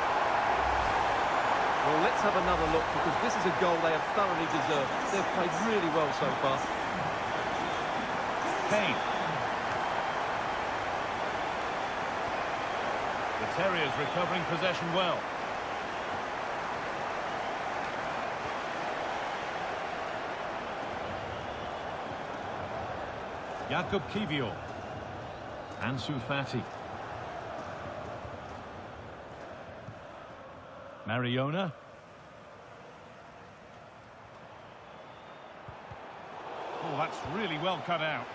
Speaker 2: Well, let's have another look, because this is a goal they have thoroughly deserved. They've played really well so far.
Speaker 4: Kane. The Terriers recovering possession well. Jakub Kiwior. Ansu Fati. Mariona. Oh, that's really well cut out.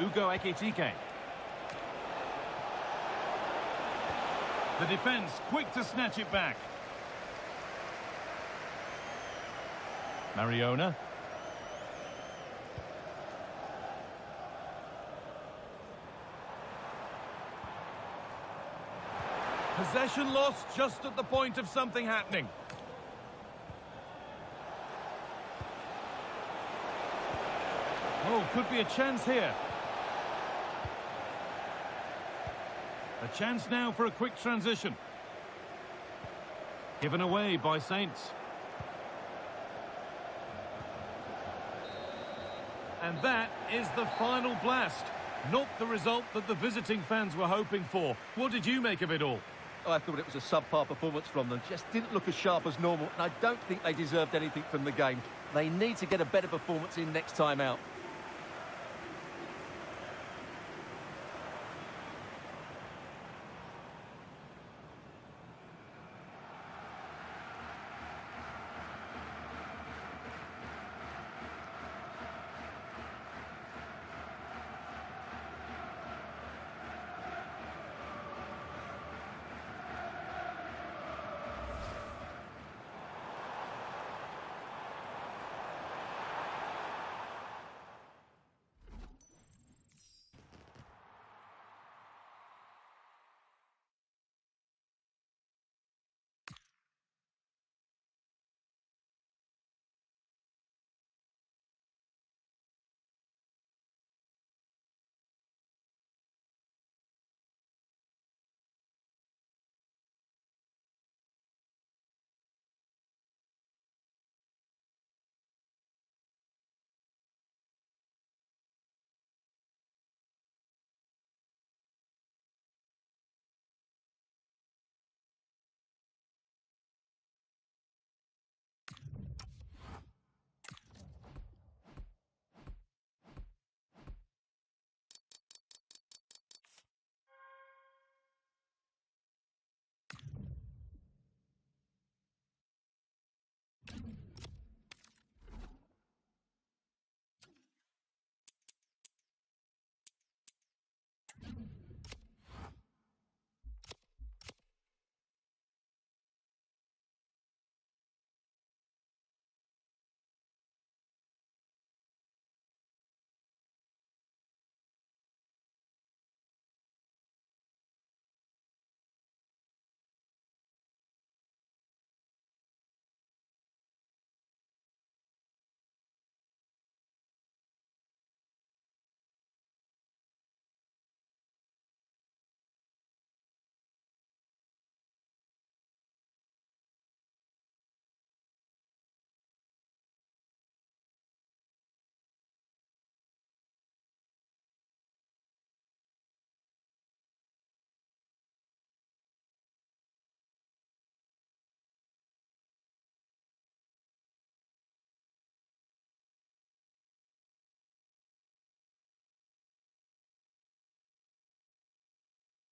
Speaker 4: Ugo Ekitike. The defence quick to snatch it back. Mariona. Possession lost just at the point of something happening. Oh, could be a chance here. A chance now for a quick transition. Given away by Saints. And that is the final blast. Not the result that the visiting fans were hoping for. What did you make of it all?
Speaker 2: I thought it was a subpar performance from them. Just didn't look as sharp as normal, and I don't think they deserved anything from the game. They need to get a better performance in next time out.